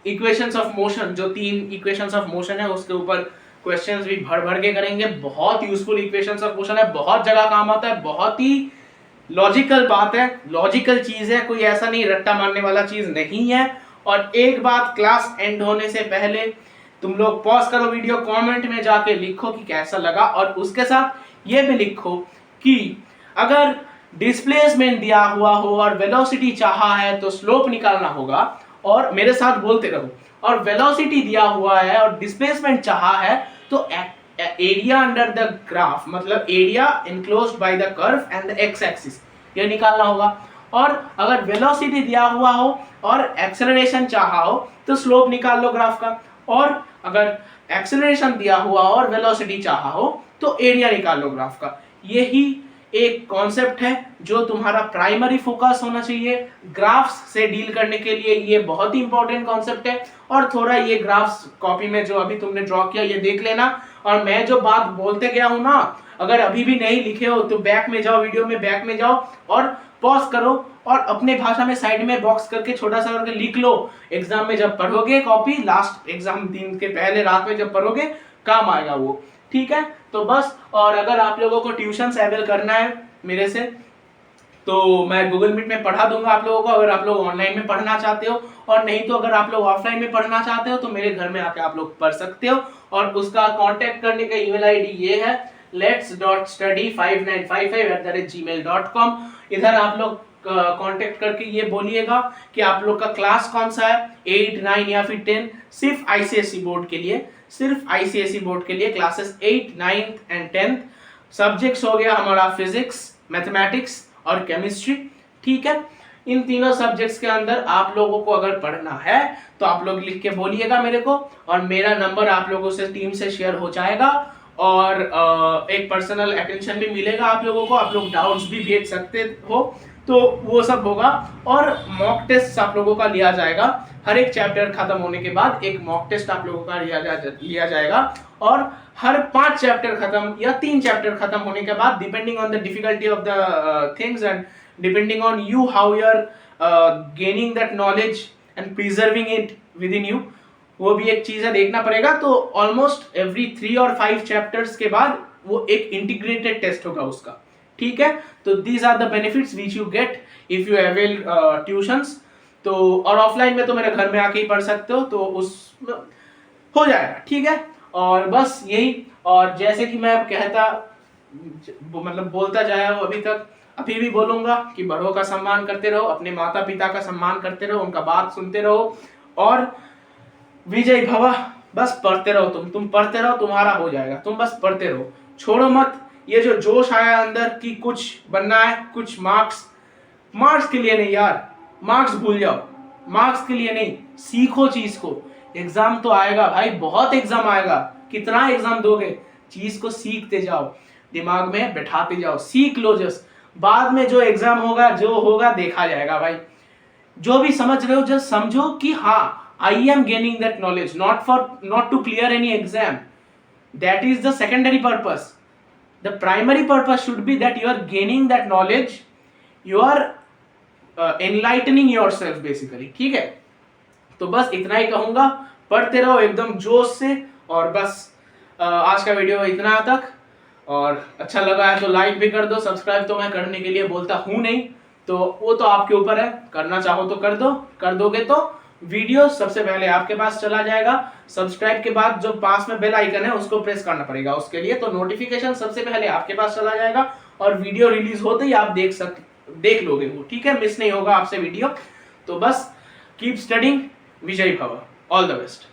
equations of motion. जो 3 इक्वेशंस ऑफ मोशन है उसके ऊपर क्वेश्चंस भी भर भर के करेंगे, बहुत यूजफुल इक्वेशंस ऑफ मोशन है, बहुत जगह काम आता है, बहुत ही लॉजिकल बात है, लॉजिकल चीज है, कोई ऐसा नहीं रट्टा मारने वाला चीज नहीं है। और एक बात, क्लास एंड होने से पहले तुम लोग पॉज करो वीडियो, कमेंट में जाके लिखो कि कैसा लगा, और उसके साथ ये भी लिखो कि अगर डिस्प्लेसमेंट दिया हुआ हो और वेलोसिटी चाहा है तो स्लोप निकालना होगा, और मेरे साथ बोलते रहो, और वेलोसिटी दिया हुआ है और डिस्प्लेसमेंट चाहा है तो एरिया अंडर द ग्राफ, मतलब area enclosed by the curve and the x axis, ये निकालना होगा। और अगर वेलोसिटी दिया हुआ हो और एक्सेलरेशन चाहा हो तो स्लोप निकाल लो ग्राफ का, और अगर एक्सेलरेशन दिया हुआ और वेलोसिटी चाहा हो तो एरिया निकाल लो ग्राफ का। यही एक कॉन्सेप्ट है जो तुम्हारा प्राइमरी फोकस होना चाहिए ग्राफ्स से डील करने के लिए, ये बहुत ही इंपॉर्टेंट कॉन्सेप्ट है। और थोड़ा ये ग्राफ्स कॉपी में जो अभी तुमने ड्रॉ किया ये देख लेना, और मैं जो बात बोलते गया हूं ना, अगर अभी भी नहीं लिखे हो तो बैक में जाओ, वीडियो में बैक में जाओ और पॉज करो और अपने भाषा में साइड में बॉक्स करके छोटा सा करके लिख लो। एग्जाम में जब पढ़ोगे कॉपी, लास्ट एग्जाम दिन के पहले रात में जब पढ़ोगे काम आएगा वो, ठीक है। तो बस, और अगर आप लोगों को ट्यूशन अवेल करना है मेरे से तो मैं गूगल मीट में पढ़ा दूंगा आप लोगों को, अगर आप लोग ऑनलाइन में पढ़ना चाहते हो, और नहीं तो अगर आप लोग ऑफलाइन में पढ़ना चाहते हो तो मेरे घर में आके आप लोग पढ़ सकते हो। और उसका कांटेक्ट करने का ईमेल आईडी ये है lets.study5955@gmail.com। इधर आप लोग कांटेक्ट करके ये बोलिएगा कि आप लोग का क्लास कौन सा है, 8, 9 या फिर 10, सिर्फ आईसीएसई बोर्ड के लिए, सिर्फ आईसीएसई बोर्ड के लिए क्लासेस 8, 9 एंड 10। सब्जेक्ट्स हो गया हमारा फिजिक्स, मैथमेटिक्स और केमिस्ट्री, ठीक है। इन तीनों सब्जेक्ट्स के अंदर आप लोगों को अगर पढ़ना है तो आप लोग लिख के बोलिएगा मेरे को, और मेरा नंबर आप लोगों से टीम से शेयर हो जाएगा, और एक पर्सनल अटेंशन भी मिलेगा आप लोगों को, आप लोग डाउट्स भी भेज सकते हो, तो वो सब होगा। और मॉक टेस्ट आप लोगों का लिया जाएगा, हर एक चैप्टर खत्म होने के बाद एक मॉक टेस्ट आप लोगों का लिया जाएगा, और हर 5 चैप्टर खत्म या 3 चैप्टर खत्म होने के बाद, depending on the difficulty of the things and depending on you how you are gaining that knowledge and preserving it within you, वो भी एक चीज है, देखना पड़ेगा। तो ऑलमोस्ट एवरी 3 और 5 चैप्टर्स के बाद वो एक इंटीग्रेटेड टेस्ट होगा उसका, ठीक है। तो these are the benefits which you get if you avail tuitions. तो और ऑफलाइन में तो मेरे घर में आके ही पढ़ सकते हो, तो उस हो जाएगा, ठीक है। और बस यही, और जैसे कि मैं कहता मतलब बोलता जाया हूँ अभी तक, अभी भी बोलूंगा कि बड़ों का सम्मान करते रहो, अपने माता पिता का सम्मान करते रहो, उनका बात सुनते रहो, और विजय भवा, बस पढ़ते रहो, तुम पढ़ते रहो, तुम्हारा हो जाएगा, तुम बस पढ़ते रहो, छोड़ो मत। ये जो जोश आया अंदर कि कुछ बनना है, कुछ मार्क्स के लिए नहीं यार, मार्क्स भूल जाओ, मार्क्स के लिए नहीं, सीखो चीज को। एग्जाम तो आएगा भाई, बहुत एग्जाम आएगा, कितना एग्जाम दोगे, चीज को सीखते जाओ, दिमाग में बैठाते जाओ, सीख लो जस्ट, बाद में जो एग्जाम होगा जो होगा देखा जाएगा भाई। जो भी समझ रहे हो जस्ट समझो कि हाँ, I am gaining that knowledge not to clear any exam. That is the secondary purpose. The primary purpose should be that you are gaining that knowledge, you are enlightening yourself basically, ठीक है। तो बस इतना ही कहूंगा, पढ़ते रहो एकदम जोश से, और बस आज का वीडियो इतना तक, और अच्छा लगा है तो लाइक भी कर दो, सब्सक्राइब तो मैं करने के लिए बोलता हूँ नहीं, तो वो तो आपके ऊपर है, करना चाहो तो कर दो, कर दोगे तो वीडियो सबसे पहले आपके पास चला जाएगा। सब्सक्राइब के बाद जो पास में बेल आइकन है उसको प्रेस करना पड़ेगा उसके लिए, तो नोटिफिकेशन सबसे पहले आपके पास चला जाएगा, और वीडियो रिलीज होते ही आप देख लोगे वो, ठीक है, मिस नहीं होगा आपसे वीडियो। तो बस कीप स्टडिंग, विजय भव, ऑल द बेस्ट।